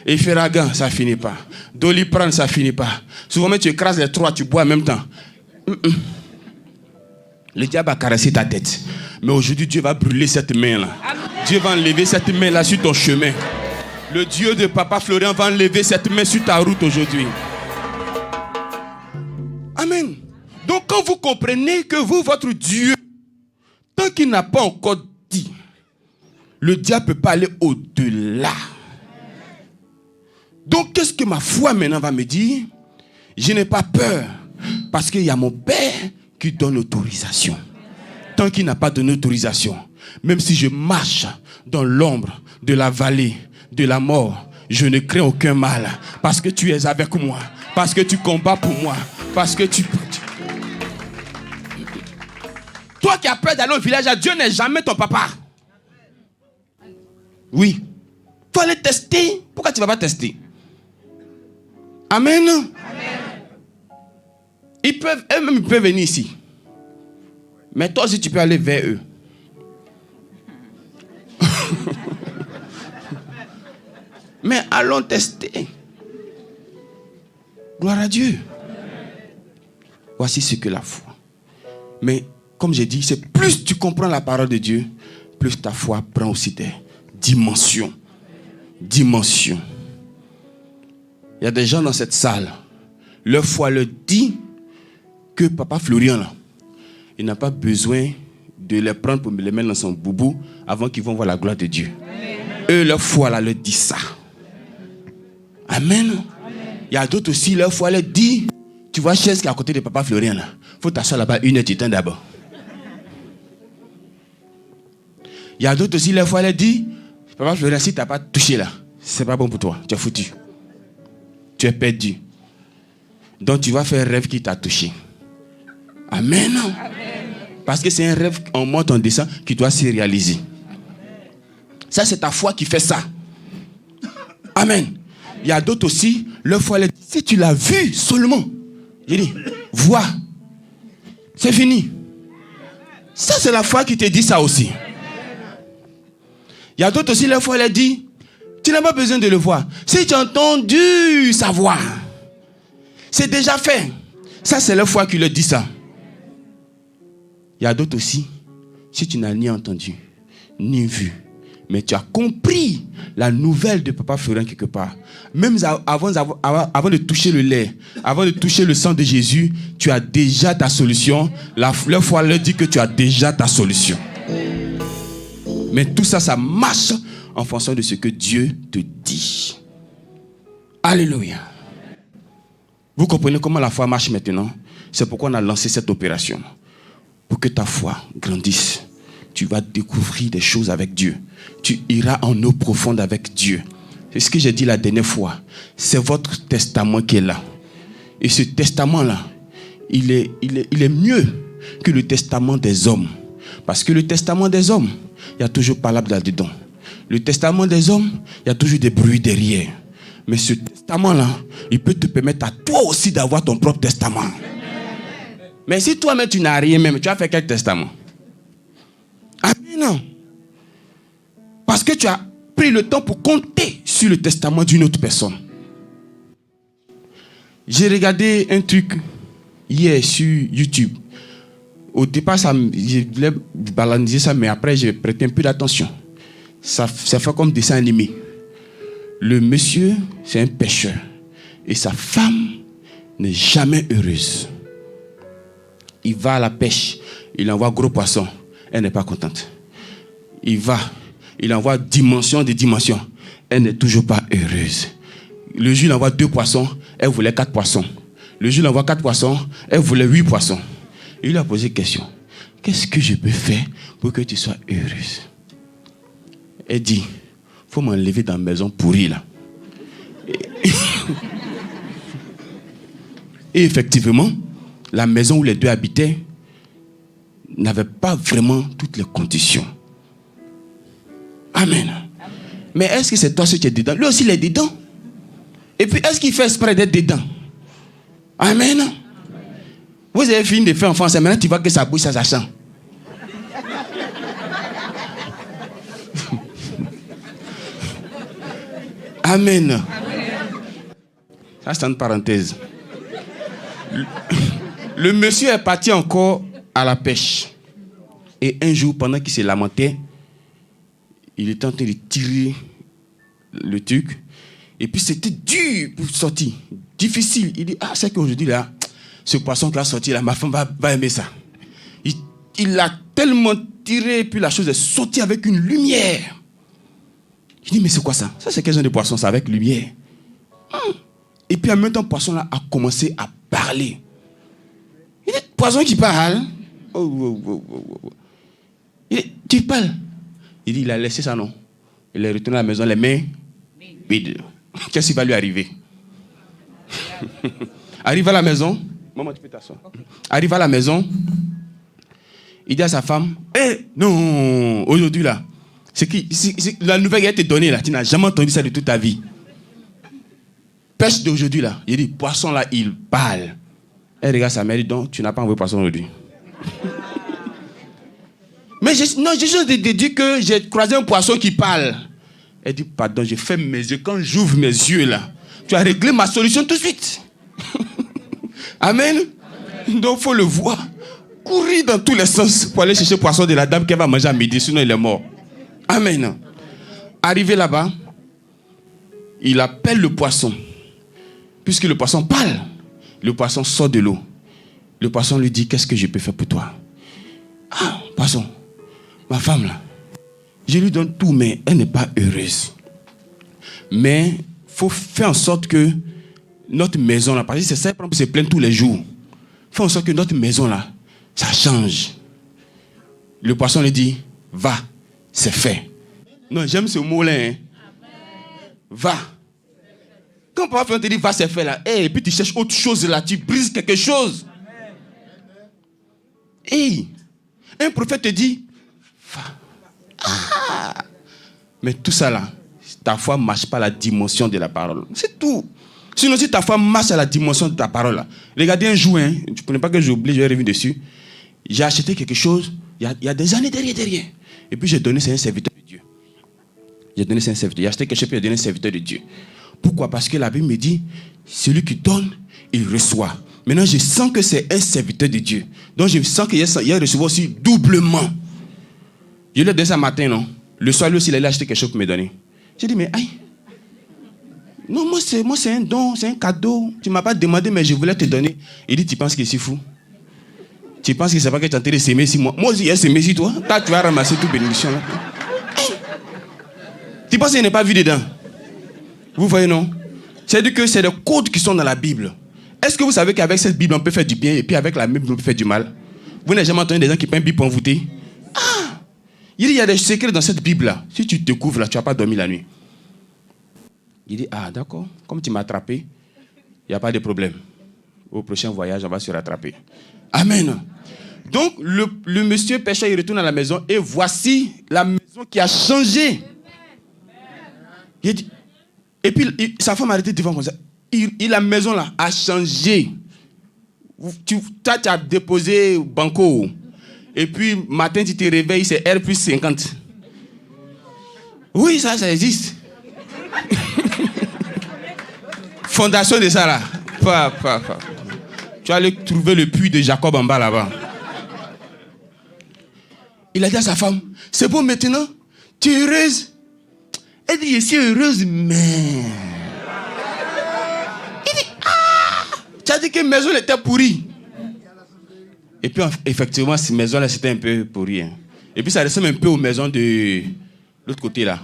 Efferalgan, ça finit pas. Doliprane, ça finit pas. Souvent même tu écrases les trois, tu bois en même temps. Le diable a caressé ta tête. Mais aujourd'hui, Dieu va brûler cette main-là. Dieu va enlever cette main-là sur ton chemin. Le Dieu de Papa Florian va enlever cette main sur ta route aujourd'hui. Amen. Donc quand vous comprenez que vous, votre Dieu, tant qu'il n'a pas encore dit, le diable ne peut pas aller au-delà. Donc qu'est-ce que ma foi maintenant va me dire? Je n'ai pas peur. Parce qu'il y a mon Père qui donne l'autorisation. Tant qu'il n'a pas donné l'autorisation, même si je marche dans l'ombre de la vallée de la mort, je ne crains aucun mal. Parce que tu es avec moi. Parce que tu combats pour moi. Parce que tu... Toi qui as peur d'aller au village, Dieu n'est jamais ton papa. Oui. Il faut aller tester. Pourquoi tu ne vas pas tester? Amen. Eux-mêmes ils peuvent venir ici. Mais toi aussi tu peux aller vers eux. Mais allons tester. Gloire à Dieu. Voici ce que la foi. Mais comme j'ai dit, c'est plus tu comprends la parole de Dieu, plus ta foi prend aussi des dimensions. Dimensions. Il y a des gens dans cette salle, leur foi leur dit que Papa Florian, là, il n'a pas besoin de les prendre pour les mettre dans son boubou avant qu'ils vont voir la gloire de Dieu. Eux, leur foi là, leur dit ça. Amen. Il y a d'autres aussi, leur foi leur dit, tu vois, chaise qui est à côté de Papa Florian, il faut t'asseoir là-bas 1 heure, tu t'en d'abord. Il y a d'autres aussi, leur foi leur dit, Papa Florian, si tu n'as pas touché là, c'est pas bon pour toi, tu es foutu. Tu es perdu. Donc tu vas faire un rêve qui t'a touché. Amen. Parce que c'est un rêve en monte, en descend qui doit se réaliser. Ça, c'est ta foi qui fait ça. Amen. Il y a d'autres aussi, leur foi, si tu l'as vu seulement, il dit, vois, c'est fini. Ça, c'est la foi qui te dit ça aussi. Il y a d'autres aussi, leur foi, elle dit, tu n'as pas besoin de le voir. Si tu as entendu sa voix, c'est déjà fait. Ça, c'est leur foi qui leur dit ça. Il y a d'autres aussi, si tu n'as ni entendu, ni vu, mais tu as compris la nouvelle de Papa Florian quelque part. Même avant de toucher le lait, avant de toucher le sang de Jésus, tu as déjà ta solution. Leur foi leur dit que tu as déjà ta solution. Mais tout ça, ça marche en fonction de ce que Dieu te dit. Alléluia. Vous comprenez comment la foi marche maintenant? C'est pourquoi on a lancé cette opération. Pour que ta foi grandisse, tu vas découvrir des choses avec Dieu. Tu iras en eau profonde avec Dieu. C'est ce que j'ai dit la dernière fois. C'est votre testament qui est là. Et ce testament-là, il est mieux que le testament des hommes. Parce que le testament des hommes, il y a toujours parole là-dedans. Le testament des hommes, il y a toujours des bruits derrière. Mais ce testament-là, il peut te permettre à toi aussi d'avoir ton propre testament. Mais si toi-même tu n'as rien même, tu as fait quel testament? Amen. Parce que tu as pris le temps pour compter sur le testament d'une autre personne. J'ai regardé un truc hier sur YouTube. Au départ, je voulais balancer ça, mais après, j'ai prêté un peu d'attention. Ça fait comme dessin animé. Le monsieur, c'est un pêcheur. Et sa femme n'est jamais heureuse. Il va à la pêche, il envoie gros poisson, elle n'est pas contente. Il envoie dimension de dimension, elle n'est toujours pas heureuse. Le jour, il envoie 2 poissons, elle voulait 4 poissons. Le jour, il envoie 4 poissons, elle voulait 8 poissons. Il lui a posé une question. Qu'est-ce que je peux faire pour que tu sois heureuse? Elle dit, il faut m'enlever dans la maison pourrie là. Et effectivement, la maison où les deux habitaient n'avait pas vraiment toutes les conditions. Amen. Mais est-ce que c'est toi ce qui es dedans? Lui aussi il est dedans. Et puis est-ce qu'il fait exprès d'être dedans? Amen. Vous avez fini de faire enfant, et maintenant tu vois que ça bouge, ça chante. Amen. Ça c'est une parenthèse. Le monsieur est parti encore à la pêche. Et un jour, pendant qu'il se lamentait, il était en train de tirer le truc. Et puis c'était dur pour sortir. Difficile. Il dit, c'est qu'aujourd'hui, là, ce poisson qui a sorti, là, ma femme va aimer ça. Il a tellement tiré, et puis la chose est sortie avec une lumière. Il dit, mais c'est quoi ça? Ça, c'est quel genre de poisson, ça, avec lumière? Et puis en même temps, le poisson là a commencé à parler. Il dit, poisson qui parle. Il dit, tu parles. Il dit, il a laissé ça, non? Il est retourné à la maison, les mains vides. Qu'est-ce qui va lui arriver? Arrive à la maison. Maman, tu peux t'asseoir. Arrive à la maison. Il dit à sa femme, non, aujourd'hui là, c'est la nouvelle qui a été donnée là, tu n'as jamais entendu ça de toute ta vie. Pêche d'aujourd'hui là, il dit, poisson là, il parle. Elle regarde sa mère et dit, donc tu n'as pas envoyé poisson aujourd'hui. Mais j'ai juste dit que j'ai croisé un poisson qui parle. Elle dit, pardon, j'ai fait mes yeux. Quand j'ouvre mes yeux là, tu as réglé ma solution tout de suite. Amen. Donc, il faut le voir. Courir dans tous les sens pour aller chercher le poisson de la dame qui va manger à midi, sinon il est mort. Amen. Arrivé là-bas, il appelle le poisson. Puisque le poisson parle, le poisson sort de l'eau. Le poisson lui dit, qu'est-ce que je peux faire pour toi? Ah, poisson, ma femme là, je lui donne tout, mais elle n'est pas heureuse. Mais il faut faire en sorte que notre maison là, parce que c'est ça, pour se plaindre tous les jours. Faire en sorte que notre maison là, ça change. Le poisson lui dit, va, c'est fait. Non, j'aime ce mot-là. Hein. Va. Quand parfois on te dit, va, c'est fait là, et puis tu cherches autre chose là, tu brises quelque chose. Et un prophète te dit, va. Ah. Mais tout ça là, ta foi ne marche pas à la dimension de la parole. C'est tout. Sinon, si ta foi marche à la dimension de ta parole là, regardez un jour, hein, tu ne connais pas que j'oublie, je vais revenir dessus. J'ai acheté quelque chose, il y a des années derrière. Et puis j'ai donné, c'est un serviteur de Dieu. J'ai acheté quelque chose, puis j'ai donné un serviteur de Dieu. Pourquoi? Parce que la Bible me dit, celui qui donne, il reçoit. Maintenant, je sens que c'est un serviteur de Dieu. Donc, je sens qu'il va recevoir aussi doublement. Je lui ai donné ça matin, non? Le soir, lui aussi, il a acheté quelque chose pour me donner. J'ai dit, mais aïe. Non, moi, c'est un don, c'est un cadeau. Tu ne m'as pas demandé, mais je voulais te donner. Il dit, tu penses que c'est fou? Tu penses que c'est pas que tu es en train de s'aimer si moi? Moi aussi, j'ai s'aimé si toi. Toi, tu vas ramasser toute bénédiction là. Tu penses qu'il n'est pas vu dedans? Vous voyez, non? C'est-à-dire que c'est des codes qui sont dans la Bible. Est-ce que vous savez qu'avec cette Bible, on peut faire du bien et puis avec la Bible, on peut faire du mal? Vous n'avez jamais entendu des gens qui prennent une Bible pour envoûter? Ah! Il dit, il y a des secrets dans cette Bible-là. Si tu te découvres là, tu n'as pas dormi la nuit. Il dit, ah d'accord, comme tu m'as attrapé, il n'y a pas de problème. Au prochain voyage, on va se rattraper. Amen. Donc, le monsieur pêcheur, il retourne à la maison et voici la maison qui a changé. Il dit, et puis, sa femme a arrêté devant comme ça. La maison là a changé. Toi, tu as déposé banco. Et puis, matin, tu te réveilles, c'est R plus 50. Oui, ça existe. Fondation de ça là. Tu vas aller trouver le puits de Jacob en bas là-bas. Il a dit à sa femme, c'est bon maintenant, tu es heureuse? Elle dit, je suis heureuse, mais... Il dit, ah! Tu as dit que la maison était pourrie. Et puis effectivement, cette maison-là, c'était un peu pourrie. Hein. Et puis ça ressemble un peu aux maisons de l'autre côté là.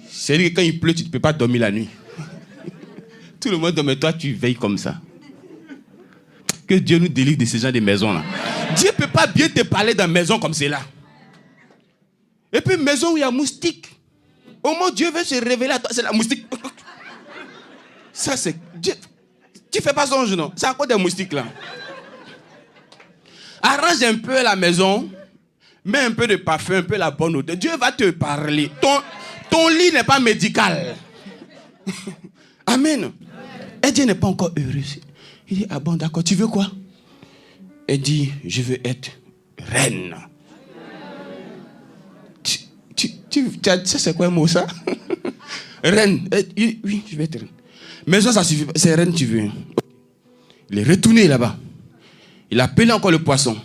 C'est-à-dire que quand il pleut, tu ne peux pas dormir la nuit. Tout le monde dort, mais toi, tu veilles comme ça. Que Dieu nous délivre de ces gens de maisons-là. Dieu ne peut pas bien te parler dans une maison comme celle-là. Et puis, une maison où il y a moustique. Au moment où Dieu veut se révéler à toi, c'est la moustique. Ça, c'est... Dieu... Tu ne fais pas songe, non? C'est encore des moustiques, là. Arrange un peu la maison. Mets un peu de parfum, un peu la bonne odeur. Dieu va te parler. Ton lit n'est pas médical. Amen. Et Dieu n'est pas encore heureux. Il dit, ah bon, d'accord, tu veux quoi? Elle dit, je veux être reine. Ça, c'est quoi un mot, ça? Reine. Oui, je veux être reine. Mais ça suffit pas. C'est reine, tu veux. Il est retourné là-bas. Il a appelé encore le poisson.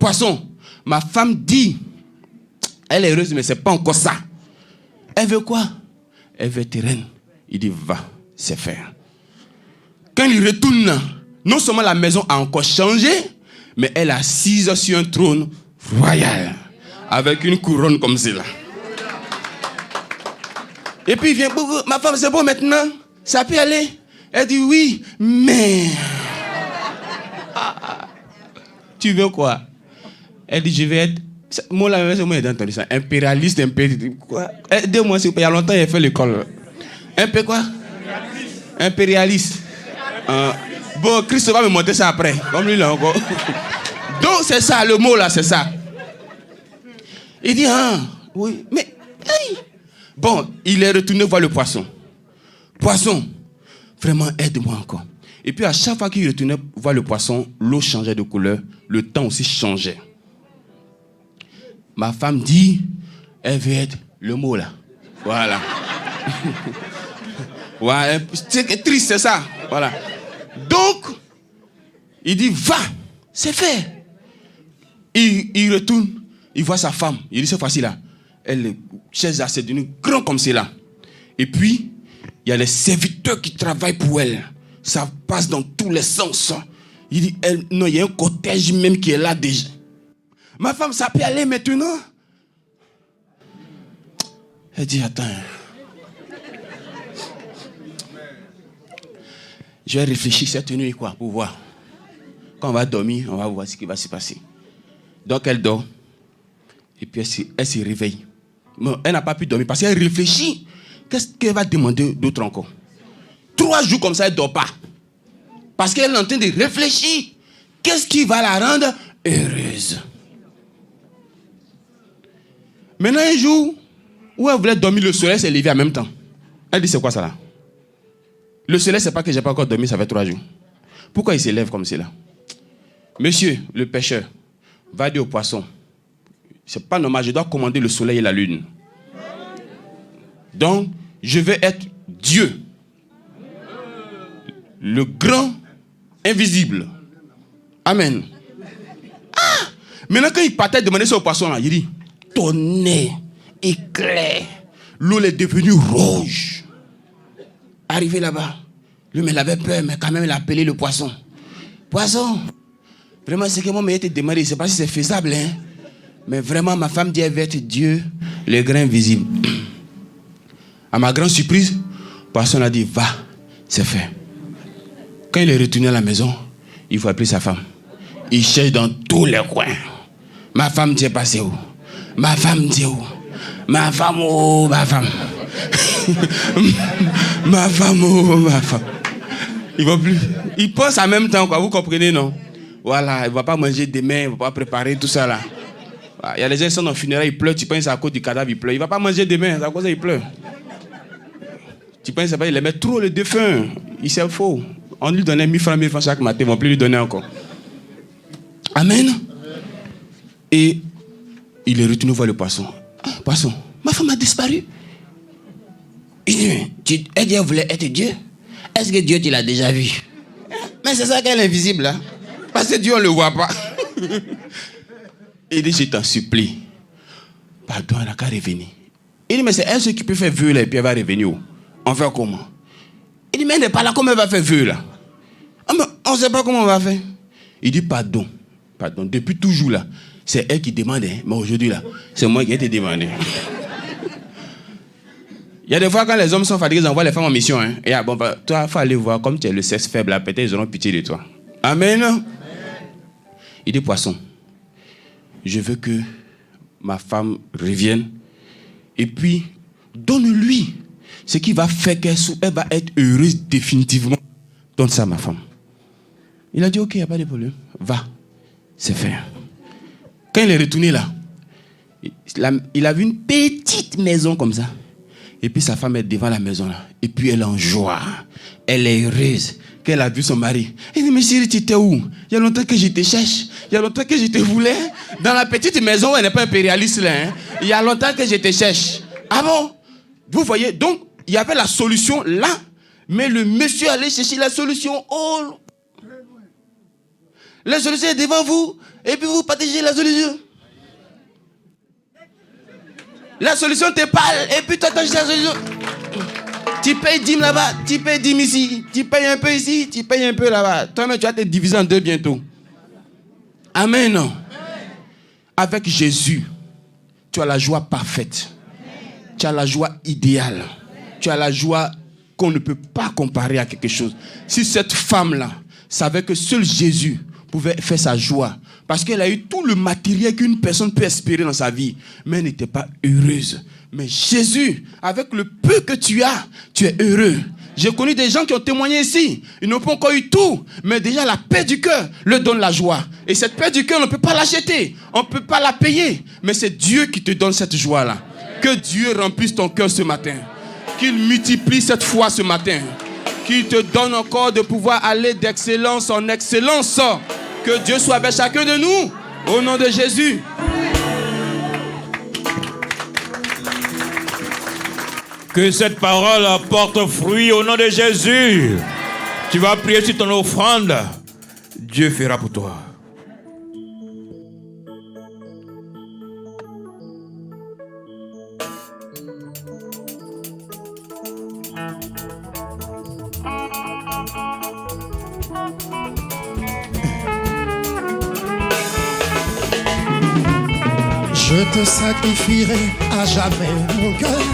Poisson, ma femme dit, elle est heureuse, mais ce n'est pas encore ça. Elle veut quoi? Elle veut être reine. Il dit, va, c'est faire. Quand il retourne, non seulement la maison a encore changé, mais elle est assise sur un trône royal, avec une couronne comme celle-là. Et puis il vient, ma femme, c'est bon maintenant? Ça peut aller? Elle dit, oui, mais... Tu veux quoi? Elle dit, je vais être... Moi, la même chose, j'ai entendu ça. Impérialiste, quoi? 2 mois, il y a longtemps, il a fait l'école. Un peu quoi? Impérialiste. Bon, Christ va me montrer ça après. Comme lui, là encore. Donc, c'est ça, le mot là, c'est ça. Il dit, ah, oui, mais... Hey. Bon, il est retourné voir le poisson. Poisson, vraiment, aide-moi encore. Et puis, à chaque fois qu'il retournait voir le poisson, l'eau changeait de couleur, le temps aussi changeait. Ma femme dit, elle veut être le mot là. Voilà. Ouais, c'est triste, c'est ça. Voilà. Donc, Il dit, va, c'est fait. Il retourne, il voit sa femme. Il dit, cette fois-ci là, elle est chaise assez devenue grande comme c'est là. Et puis, il y a les serviteurs qui travaillent pour elle. Ça passe dans tous les sens. Il dit, non, il y a un cortège même qui est là déjà. Ma femme, ça peut aller maintenant. Elle dit, attends. Je vais réfléchir cette nuit, quoi, pour voir. Quand on va dormir, on va voir ce qui va se passer. Donc, elle dort. Et puis, elle se réveille. Mais elle n'a pas pu dormir parce qu'elle réfléchit. Qu'est-ce qu'elle va demander d'autre encore? 3 jours comme ça, elle ne dort pas. Parce qu'elle est en train de réfléchir. Qu'est-ce qui va la rendre heureuse? Maintenant, un jour, où elle voulait dormir, le soleil s'est levé en même temps. Elle dit, c'est quoi ça là? Le soleil, c'est pas que j'ai pas encore dormi, ça fait 3 jours. Pourquoi il se lève comme cela? Monsieur, le pêcheur, va dire au poisson, c'est pas normal, je dois commander le soleil et la lune. Donc, je vais être Dieu. Le grand invisible. Amen. Ah! Maintenant, quand il partait demander ça au poisson, là, il dit, tonnerre, éclair, l'eau est devenue rouge. Arrivé là-bas, lui, il avait peur, mais quand même, il a appelé le poisson. Poisson, vraiment, c'est que moi, j'ai été demandé, je ne sais pas si c'est faisable, hein? Mais vraiment, ma femme dit, elle va être Dieu, le grand invisible. À ma grande surprise, le poisson a dit, va, c'est fait. Quand il est retourné à la maison, il faut appeler sa femme. Il cherche dans tous les coins. Ma femme dit, passé où? Ma femme dit où? Ma femme, oh, ma femme. Ma femme, oh, ma femme. Il ne va plus. Il pense en même temps, quoi. Vous comprenez, non? Voilà, il ne va pas manger demain, il ne va pas préparer tout ça là. Il y a des gens qui sont dans le funérail, ils pleurent, tu penses que c'est à cause du cadavre, ils pleurent. Il ne va pas manger demain, c'est à cause de ça, il pleure. Tu penses que il aimait trop le défunt. Il s'est faux. On lui donnait 1000 francs chaque matin, ils ne vont plus lui donner encore. Amen. Et il est retourné voir le poisson. Ah, poisson, ma femme a disparu. Il dit, elle dit qu'elle voulait être Dieu. Est-ce que Dieu, tu l'as déjà vu? Mais c'est ça qu'elle est invisible, là. Parce que Dieu, on ne le voit pas. Il dit, je t'en supplie. Pardon, elle n'a qu'à revenir. Il dit, mais c'est elle qui peut faire vœu, là, et puis elle va revenir. On fait comment? Il dit, mais elle n'est pas là, comment elle va faire vœu, là? Ah, mais on ne sait pas comment on va faire. Il dit, pardon. Pardon, depuis toujours, là, c'est elle qui demande, hein, mais aujourd'hui, là, c'est moi qui ai été demandé. Il y a des fois, quand les hommes sont fatigués, ils envoient les femmes en mission. Hein. Et bon, bah, toi, il faut aller voir, comme tu es le sexe faible, là, peut-être ils auront pitié de toi. Amen. Amen. Il dit, poisson, je veux que ma femme revienne. Et puis, donne-lui ce qui va faire qu'elle va être heureuse définitivement. Donne ça à ma femme. Il a dit, ok, il n'y a pas de problème. Va. C'est fait. Quand il est retourné là, il a vu une petite maison comme ça. Et puis sa femme est devant la maison là. Et puis elle est en joie. Elle est heureuse. Qu'elle a vu son mari. Elle dit, mais chérie, tu étais où? Il y a longtemps que je te cherche. Il y a longtemps que je te voulais. Dans la petite maison où elle n'est pas impérialiste là. Hein? Il y a longtemps que je te cherche. Ah bon? Vous voyez? Donc, il y avait la solution là. Mais le monsieur allait chercher la solution. Oh! La solution est devant vous. Et puis vous partagez la solution. La solution te parle. Et puis tu attends la solution. Tu payes 10 là-bas. Tu payes 10 ici. Tu payes un peu ici. Tu payes un peu là-bas. Toi-même, tu vas te diviser en 2 bientôt. Amen. Avec Jésus, tu as la joie parfaite. Tu as la joie idéale. Tu as la joie qu'on ne peut pas comparer à quelque chose. Si cette femme-là savait que seul Jésus pouvait faire sa joie, parce qu'elle a eu tout le matériel qu'une personne peut espérer dans sa vie, mais elle n'était pas heureuse. Mais Jésus, avec le peu que tu as, tu es heureux. J'ai connu des gens qui ont témoigné ici. Ils n'ont pas encore eu tout, mais déjà la paix du cœur leur donne la joie. Et cette paix du cœur, on ne peut pas l'acheter, on ne peut pas la payer, mais c'est Dieu qui te donne cette joie-là. Que Dieu remplisse ton cœur ce matin. Qu'il multiplie cette foi ce matin. Qu'il te donne encore de pouvoir aller d'excellence en excellence. Que Dieu soit avec chacun de nous. Au nom de Jésus. Que cette parole porte fruit au nom de Jésus. Tu vas prier sur ton offrande. Dieu fera pour toi. Je te sacrifierai à jamais mon cœur.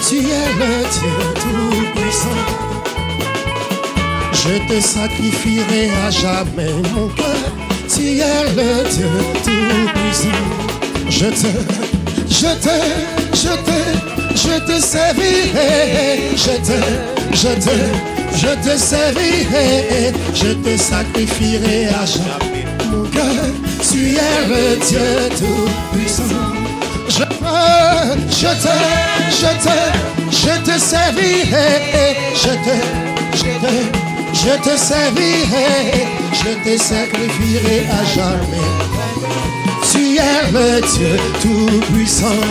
Tu es le Dieu tout-puissant. Je te sacrifierai à jamais mon cœur. Tu es le Dieu tout-puissant. Je te servirai. Je te servirai. Je te sacrifierai à jamais mon cœur. Tu es le Dieu tout-puissant. Je te servirai. Je te servirai. Je te sacrifierai à jamais. Tu es le Dieu tout-puissant.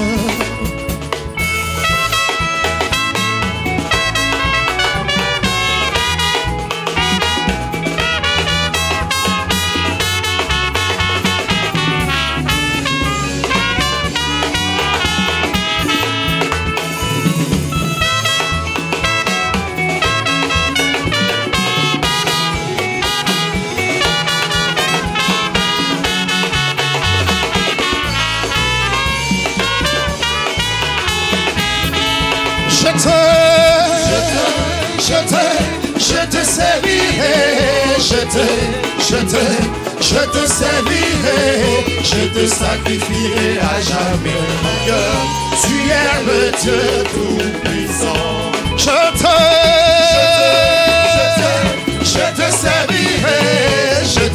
Je te servirai, je te servirai, je te sacrifierai à jamais mon cœur. Tu es le Dieu tout-puissant. Je te servirai, je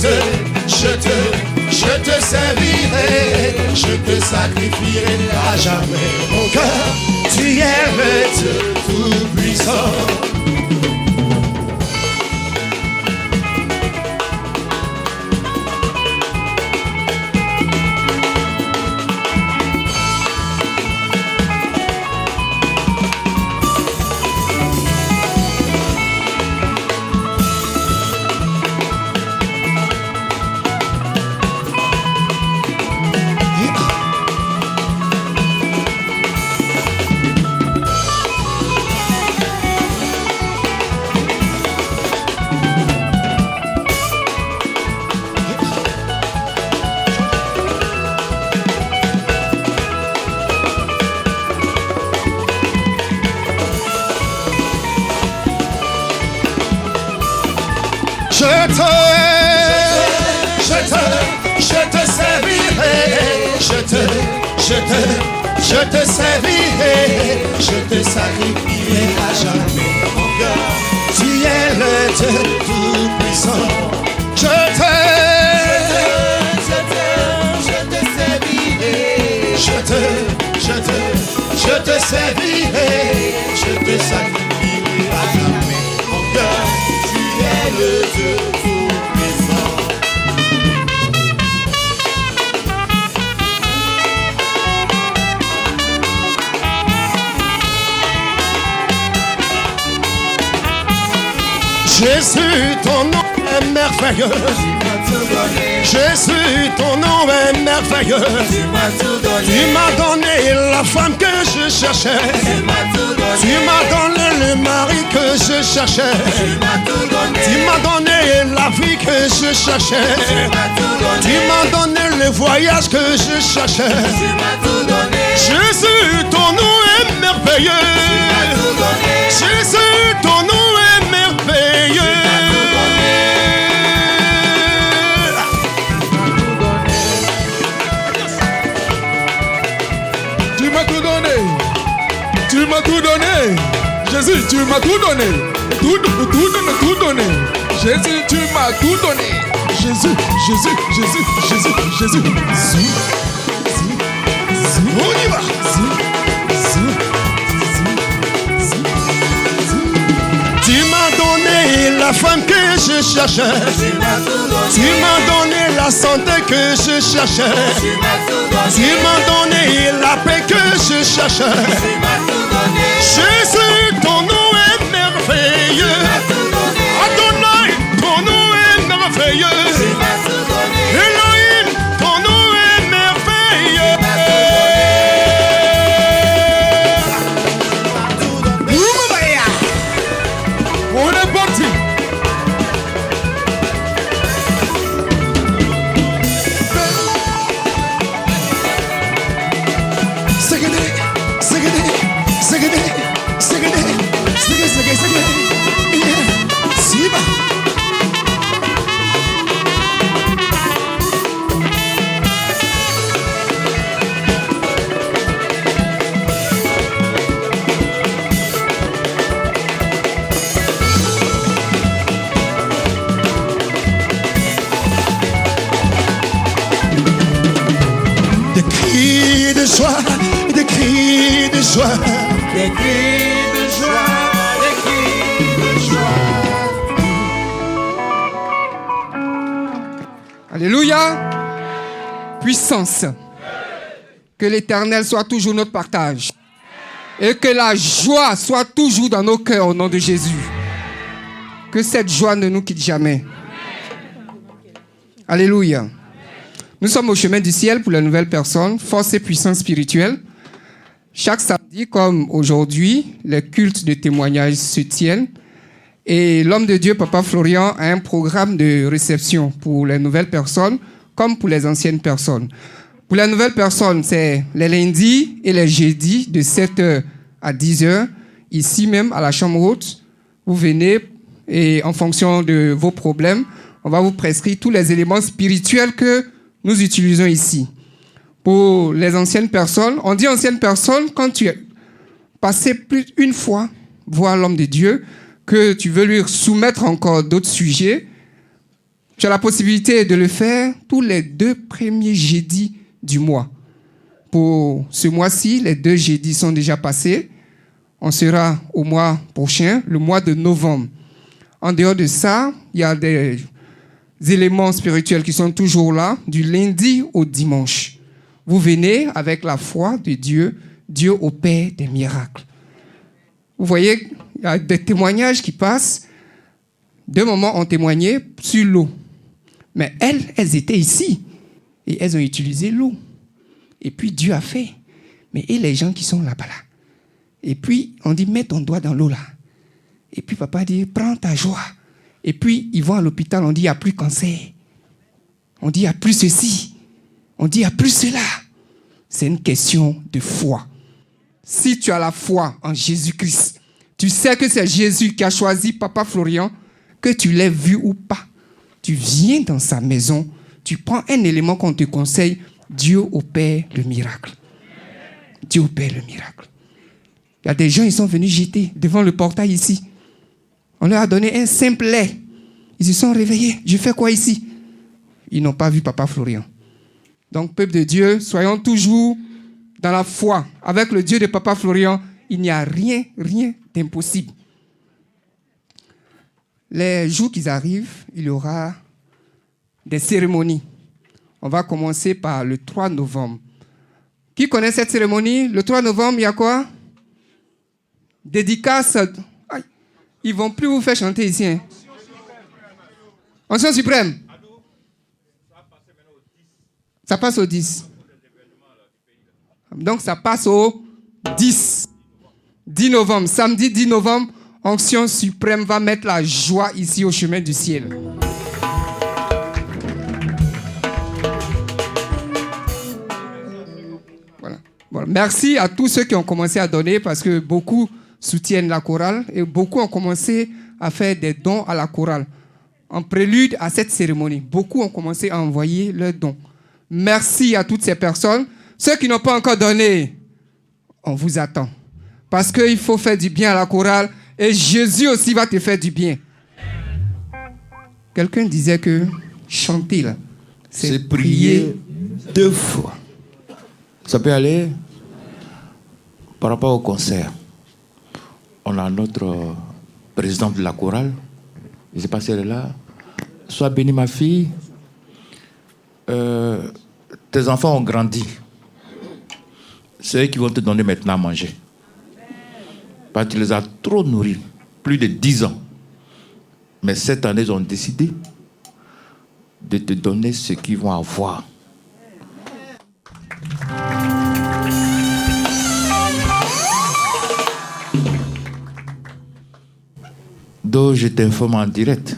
te servirai, je te sacrifierai à jamais mon cœur. Tu es le Dieu tout-puissant. Je te servirai, je te sacrifierai à jamais mon cœur. Tu es le Dieu tout-puissant. Je te servirai, je te servirai, je te sacrifierai à jamais mon cœur. Tu es le Dieu tout-puissant. Jésus, ton nom est merveilleux. Jésus, ton nom est merveilleux. Tu m'as donné la femme que je cherchais. Tu m'as donné le mari que je cherchais. Tu m'as donné la vie que je cherchais. Tu m'as donné le voyage que je cherchais. Jésus, ton nom est merveilleux. Jésus, ton nom est merveilleux. Tu m'as tout donné. Tu m'as tout donné. Jésus, tu m'as tout donné. Tout donné. Jésus, tu m'as tout donné. Jésus. On y va. Tu m'as donné la femme que je cherchais. Tu m'as donné la santé que je cherchais. Tu m'as donné la paix que je cherchais. Jésus, ton nom est merveilleux. Adonai, ton nom est merveilleux. de joie, des cris de joie. Des cris de joie, des cris de joie. Alléluia. Puissance. Que l'Éternel soit toujours notre partage. Et que la joie soit toujours dans nos cœurs au nom de Jésus. Que cette joie ne nous quitte jamais. Alléluia. Nous sommes au chemin du ciel pour la nouvelle personne, force et puissance spirituelle. Chaque samedi, comme aujourd'hui, les cultes de témoignage se tiennent. Et l'homme de Dieu, Papa Florian, a un programme de réception pour les nouvelles personnes comme pour les anciennes personnes. Pour les nouvelles personnes, c'est les lundis et les jeudis de 7h à 10h, ici même à la chambre haute. Vous venez et en fonction de vos problèmes, on va vous prescrire tous les éléments spirituels que nous utilisons ici. Pour les anciennes personnes, on dit ancienne personne quand tu es passé plus d'une fois voir l'homme de Dieu, que tu veux lui soumettre encore d'autres sujets, tu as la possibilité de le faire tous les 2 premiers jeudis du mois. Pour ce mois-ci, les 2 jeudis sont déjà passés. On sera au mois prochain, le mois de novembre. En dehors de ça, il y a des éléments spirituels qui sont toujours là, du lundi au dimanche. Vous venez avec la foi de Dieu. Dieu opère des miracles. Vous voyez, il y a des témoignages qui passent. 2 mamans ont témoigné sur l'eau. Mais elles étaient ici. Et elles ont utilisé l'eau. Et puis Dieu a fait. Mais et les gens qui sont là-bas là? Et puis on dit, mets ton doigt dans l'eau là. Et puis papa dit, prends ta joie. Et puis ils vont à l'hôpital, on dit, il n'y a plus cancer. On dit, il n'y a plus ceci. On dit, il n'y a plus cela. C'est une question de foi. Si tu as la foi en Jésus-Christ, tu sais que c'est Jésus qui a choisi Papa Florian, que tu l'aies vu ou pas. Tu viens dans sa maison, tu prends un élément qu'on te conseille, Dieu opère le miracle. Dieu opère le miracle. Il y a des gens, ils sont venus jeter devant le portail ici. On leur a donné un simple lait. Ils se sont réveillés. Je fais quoi ici? Ils n'ont pas vu Papa Florian. Donc, peuple de Dieu, soyons toujours dans la foi. Avec le Dieu de Papa Florian, il n'y a rien d'impossible. Les jours qui arrivent, il y aura des cérémonies. On va commencer par le 3 novembre. Qui connaît cette cérémonie? Le 3 novembre, il y a quoi? Dédicace. Aïe. Ils ne vont plus vous faire chanter ici. Hein. Onction suprême. Ça passe au 10. Donc ça passe au 10. 10 novembre. Samedi 10 novembre, Onction suprême va mettre la joie ici au chemin du ciel. Voilà. Merci à tous ceux qui ont commencé à donner parce que beaucoup soutiennent la chorale et beaucoup ont commencé à faire des dons à la chorale. En prélude à cette cérémonie, beaucoup ont commencé à envoyer leurs dons. Merci à toutes ces personnes. Ceux qui n'ont pas encore donné, on vous attend. Parce qu'il faut faire du bien à la chorale et Jésus aussi va te faire du bien. Quelqu'un disait que chanter là, c'est prier 2 fois. Ça peut aller? Par rapport au concert, on a notre présidente de la chorale. Je ne sais pas si elle est là. Sois bénie, ma fille. Tes enfants ont grandi. C'est eux qui vont te donner maintenant à manger. Parce que tu les as trop nourris, plus de 10 ans. Mais cette année, ils ont décidé de te donner ce qu'ils vont avoir. Donc, je t'informe en direct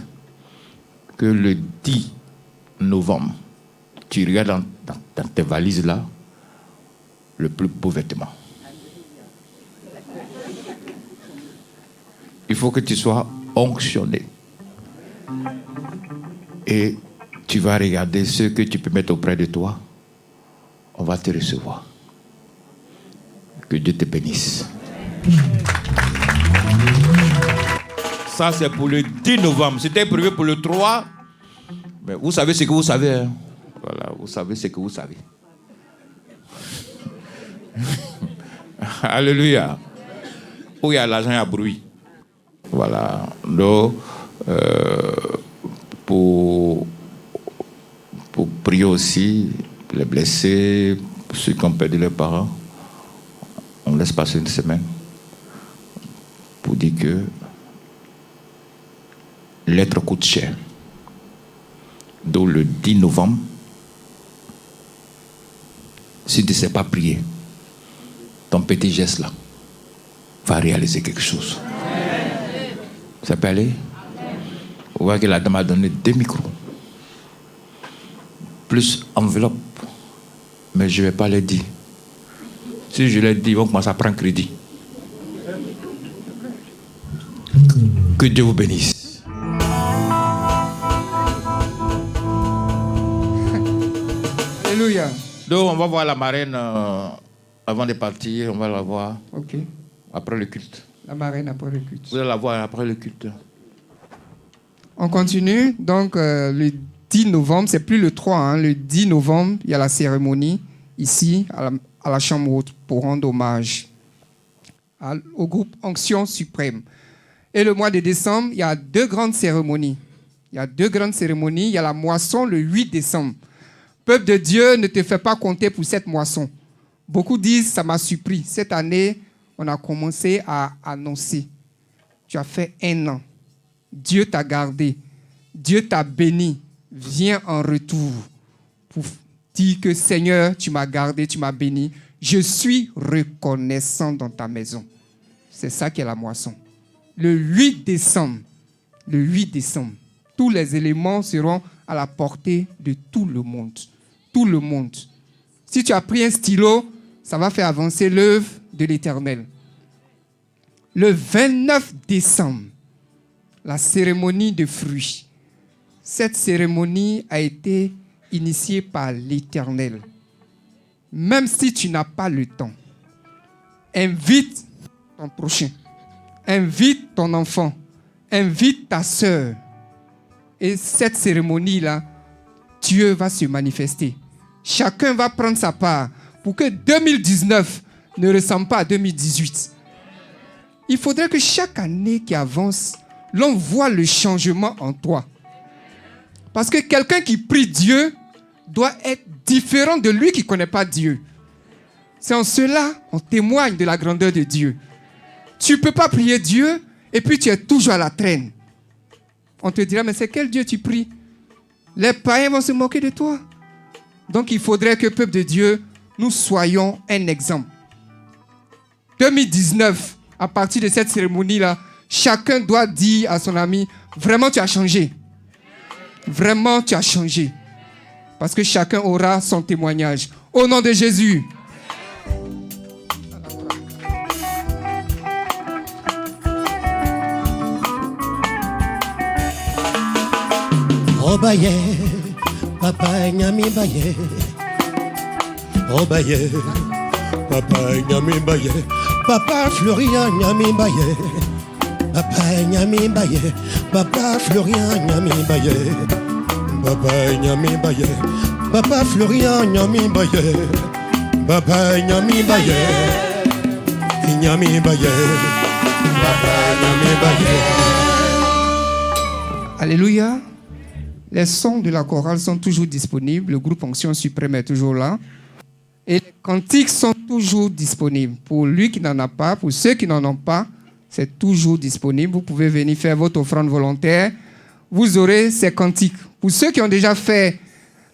que le 10 novembre, tu regardes dans tes valises là, le plus beau vêtement. Il faut que tu sois onctionné. Et tu vas regarder ce que tu peux mettre auprès de toi. On va te recevoir. Que Dieu te bénisse. Ça, c'est pour le 10 novembre. C'était prévu pour le 3. Mais vous savez ce que vous savez. Hein? Voilà, vous savez ce que vous savez. Alléluia. Où il y a l'argent, il y a bruit. Voilà. Donc, pour prier aussi, les blessés, ceux qui ont perdu leurs parents, on laisse passer une semaine pour dire que l'être coûte cher. Donc le 10 novembre, si tu ne sais pas prier, ton petit geste là va réaliser quelque chose. Ça peut aller? Vous voyez que la dame a donné 2 micros, plus enveloppe, mais je ne vais pas les dire. Si je les dis, ils vont commencer à prendre crédit. Que Dieu vous bénisse. Alléluia. Donc, on va voir la marraine avant de partir. On va la voir après le culte. La marraine après le culte. Vous allez la voir après le culte. On continue. Donc, le 10 novembre, c'est plus le 3, hein, le 10 novembre, il y a la cérémonie ici, à la chambre haute, pour rendre hommage au groupe Onction Suprême. Et le mois de décembre, il y a 2 grandes cérémonies. Il y a 2 grandes cérémonies. Il y a la moisson le 8 décembre. Peuple de Dieu, ne te fais pas compter pour cette moisson. Beaucoup disent, ça m'a surpris. Cette année, on a commencé à annoncer. Tu as fait 1 an. Dieu t'a gardé. Dieu t'a béni. Viens en retour pour dire que Seigneur, tu m'as gardé, tu m'as béni. Je suis reconnaissant dans ta maison. C'est ça qui est la moisson. Le 8 décembre, tous les éléments seront à la portée de tout le monde. Tout le monde. Si tu as pris un stylo, ça va faire avancer l'œuvre de l'Éternel. Le 29 décembre, la cérémonie de fruits. Cette cérémonie a été initiée par l'Éternel. Même si tu n'as pas le temps, invite ton prochain, invite ton enfant, invite ta sœur. Et cette cérémonie-là, Dieu va se manifester. Chacun va prendre sa part pour que 2019 ne ressemble pas à 2018. Il faudrait que chaque année qui avance, l'on voit le changement en toi. Parce que quelqu'un qui prie Dieu doit être différent de lui qui ne connaît pas Dieu. C'est en cela qu'on témoigne de la grandeur de Dieu. Tu ne peux pas prier Dieu et puis tu es toujours à la traîne. On te dira, mais c'est quel Dieu tu pries? Les païens vont se moquer de toi. Donc il faudrait que, peuple de Dieu, nous soyons un exemple. 2019, à partir de cette cérémonie-là, chacun doit dire à son ami, vraiment tu as changé. Vraiment tu as changé. Parce que chacun aura son témoignage. Au nom de Jésus. Obaye, papa nyami baye. Obaye, papa nyami baye. Papa Florian nyami baye. Papa nyami baye. Papa Florian nyami baye. Papa nyami baye. Papa Florian nyami baye. Papa nyami baye. Nyami baye. Papa nyami baye. Alléluia. Les sons de la chorale sont toujours disponibles. Le groupe Onction Suprême est toujours là. Et les cantiques sont toujours disponibles. Pour lui qui n'en a pas, pour ceux qui n'en ont pas, c'est toujours disponible. Vous pouvez venir faire votre offrande volontaire. Vous aurez ces cantiques. Pour ceux qui ont déjà fait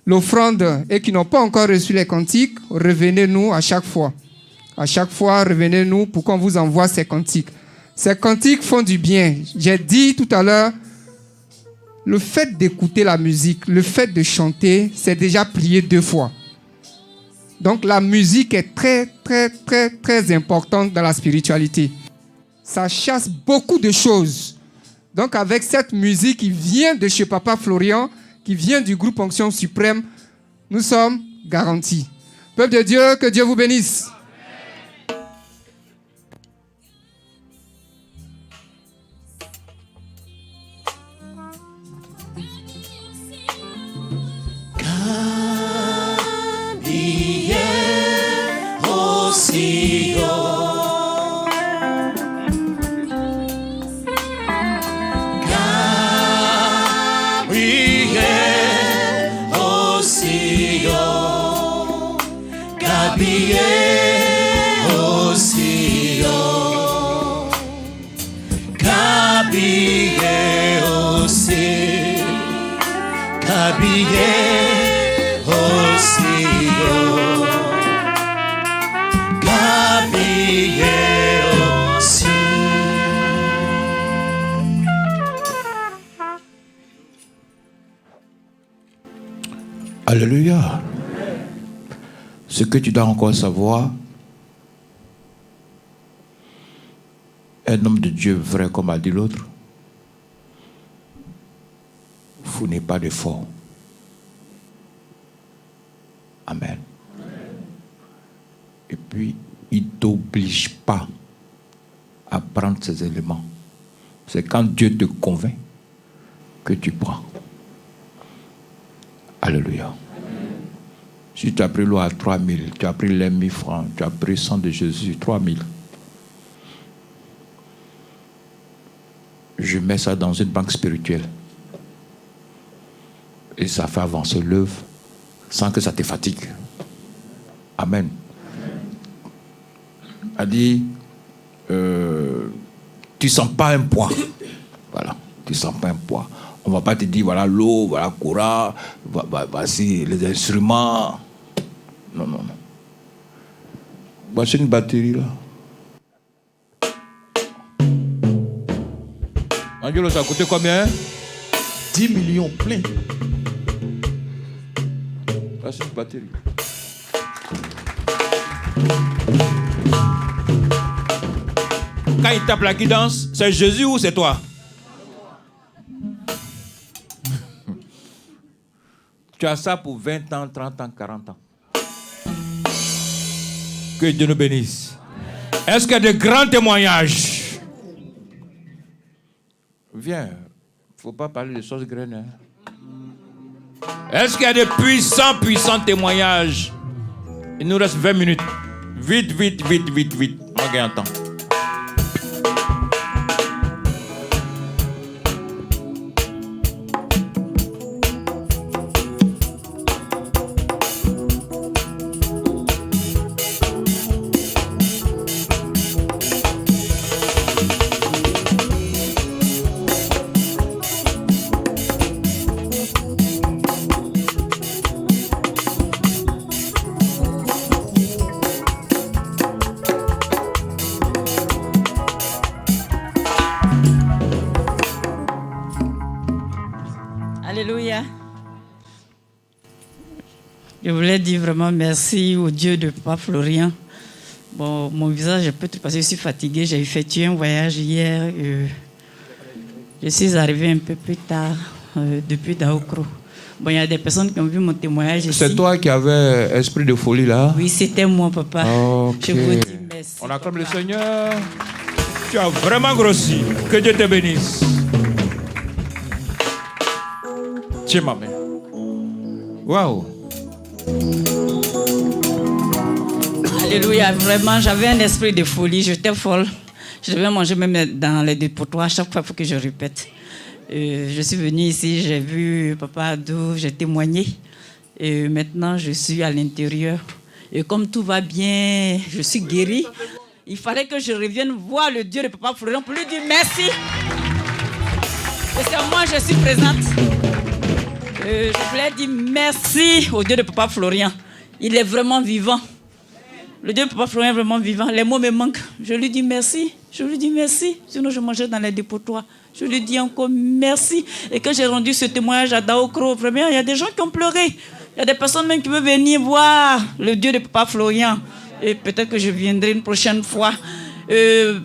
l'offrande et qui n'ont pas encore reçu les cantiques, revenez-nous à chaque fois. À chaque fois, revenez-nous pour qu'on vous envoie ces cantiques. Ces cantiques font du bien. J'ai dit tout à l'heure, le fait d'écouter la musique, le fait de chanter, c'est déjà prier 2 fois. Donc la musique est très, très, très, très importante dans la spiritualité. Ça chasse beaucoup de choses. Donc avec cette musique qui vient de chez Papa Florian, qui vient du groupe Onction Suprême, nous sommes garantis. Peuple de Dieu, que Dieu vous bénisse. Alléluia. Ce que tu dois encore savoir, un homme de Dieu vrai, comme a dit l'autre, vous n'avez pas d'effort. Amen. Et puis, il ne t'oblige pas à prendre ces éléments. C'est quand Dieu te convainc que tu prends. Alléluia. Si tu as pris l'eau à 3 000, tu as pris les 1 000 francs, tu as pris le sang de Jésus, 3 000. Je mets ça dans une banque spirituelle. Et ça fait avancer l'œuvre sans que ça te fatigue. Amen. A dit, tu ne sens pas un poids. Voilà, tu ne sens pas un poids. On ne va pas te dire, voilà l'eau, voilà le courant, voici les instruments. Non, non, non. Voici une batterie là. Angelo, ça a coûté combien? 10 millions plein. Voici une batterie. Quand il tape la guidance, c'est Jésus ou c'est toi? Tu as ça pour 20 ans, 30 ans, 40 ans. Que Dieu nous bénisse. Est-ce qu'il y a de grands témoignages? Viens, il ne faut pas parler de sauce graine. Hein? Est-ce qu'il y a de puissants témoignages? Il nous reste 20 minutes. Vite. On gagne temps. Alléluia. Je voulais dire vraiment merci au Dieu de Papa Florian. Bon, mon visage est peut-être parce que je suis fatiguée. J'ai effectué un voyage hier. Je suis arrivée un peu plus tard depuis Daokro. Bon, il y a des personnes qui ont vu mon témoignage ici. C'est toi qui avais esprit de folie là? Oui, c'était moi, papa. Okay. Je vous dis merci. On acclame le Seigneur. Tu as vraiment grossi. Que Dieu te bénisse. Tiens ma main. Waouh. Alléluia, vraiment, j'avais un esprit de folie, j'étais folle. Je devais manger même dans les dépotoirs, à chaque fois il faut que je répète. Je suis venue ici, j'ai vu Papa Adou, j'ai témoigné. Et maintenant, je suis à l'intérieur. Et comme tout va bien, je suis guérie. Il fallait que je revienne voir le Dieu de Papa Florian pour lui dire merci. Et c'est moi, je suis présente. Je voulais dire merci au Dieu de Papa Florian. Il est vraiment vivant. Le Dieu de Papa Florian est vraiment vivant. Les mots me manquent. Je lui dis merci. Je lui dis merci. Sinon, je mangeais dans les dépotoirs. Je lui dis encore merci. Et quand j'ai rendu ce témoignage à Daokro, vraiment, il y a des gens qui ont pleuré. Il y a des personnes même qui veulent venir voir le Dieu de Papa Florian. Et peut-être que je viendrai une prochaine fois.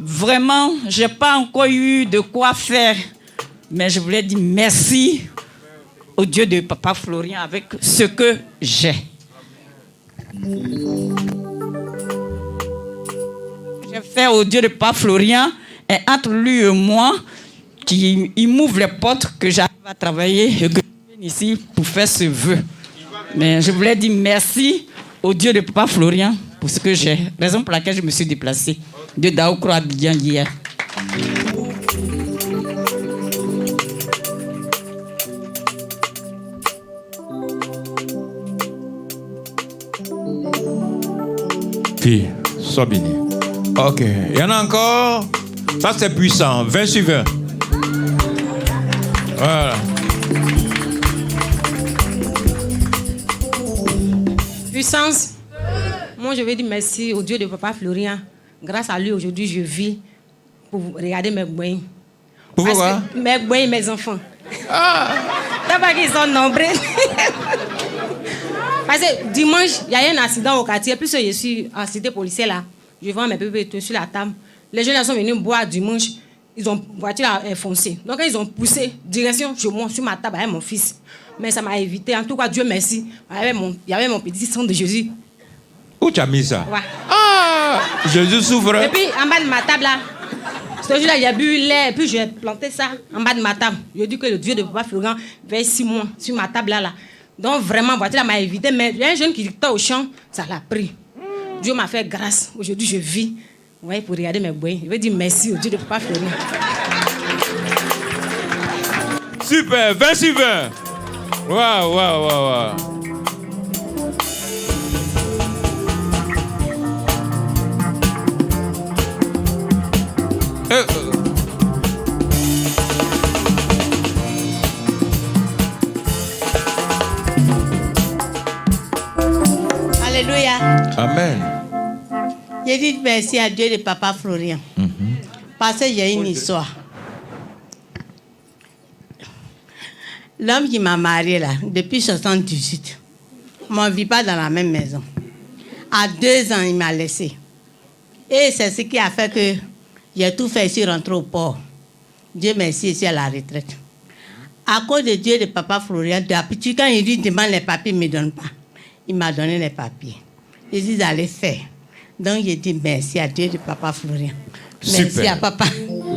Vraiment, je n'ai pas encore eu de quoi faire. Mais je voulais dire merci au Dieu de Papa Florian avec ce que j'ai. J'ai fait au Dieu de Papa Florian et entre lui et moi, il m'ouvre les portes que j'arrive à travailler et que je viens ici pour faire ce vœu. Mais je voulais dire merci au Dieu de Papa Florian pour ce que j'ai. Raison pour laquelle je me suis déplacée de Daoukro à Abidjan hier. Fille, sois bénie. Ok, il y en a encore. Ça c'est puissant. 20 sur 20. Voilà. Puissance. Moi, je vais dire merci au Dieu de Papa Florian. Grâce à lui, aujourd'hui, je vis pour regarder mes boins. Pourquoi? Mes boins et mes enfants. D'abord qu'ils sont nombreux. Parce que dimanche, il y a eu un accident au quartier. Puis je suis en cité policière là. Je vois mes bébés sur la table. Les jeunes sont venus boire dimanche. Ils ont voiture foncé. Donc ils ont poussé direction chez moi, sur ma table avec mon fils. Mais ça m'a évité. En tout cas, Dieu merci. Il y avait mon petit sang de Jésus. Où tu as mis ça? Ouais. Ah, Jésus souffre. Et puis en bas de ma table là, ce jour-là, il y a bu lait. Et puis j'ai planté ça en bas de ma table. Je dis que le Dieu de Papa Florian veille 6 mois sur ma table là. Donc vraiment, voiture m'a évité. Mais il y a un jeune qui était au champ, ça l'a pris. Dieu m'a fait grâce. Aujourd'hui, je vis. Ouais, pour regarder mes bois. Je veux dire merci au Dieu de Papa Florian. Super, 20 sur 20. Waouh, waouh, waouh, waouh. Alléluia. Amen. Je dis merci à Dieu de Papa Florian. Parce qu'il y a une histoire. L'homme qui m'a marié là, depuis 78, on ne vit pas dans la même maison. À 2 ans, il m'a laissé. Et c'est ce qui a fait que j'ai tout fait ici, rentrer au port. Dieu merci, ici à la retraite. À cause de Dieu de Papa Florian, depuis quand il lui demande les papiers, il ne me donne pas. Il m'a donné les papiers. Je dis d'aller faire. Donc, j'ai dit merci à Dieu de Papa Florian. Merci Super. à Papa.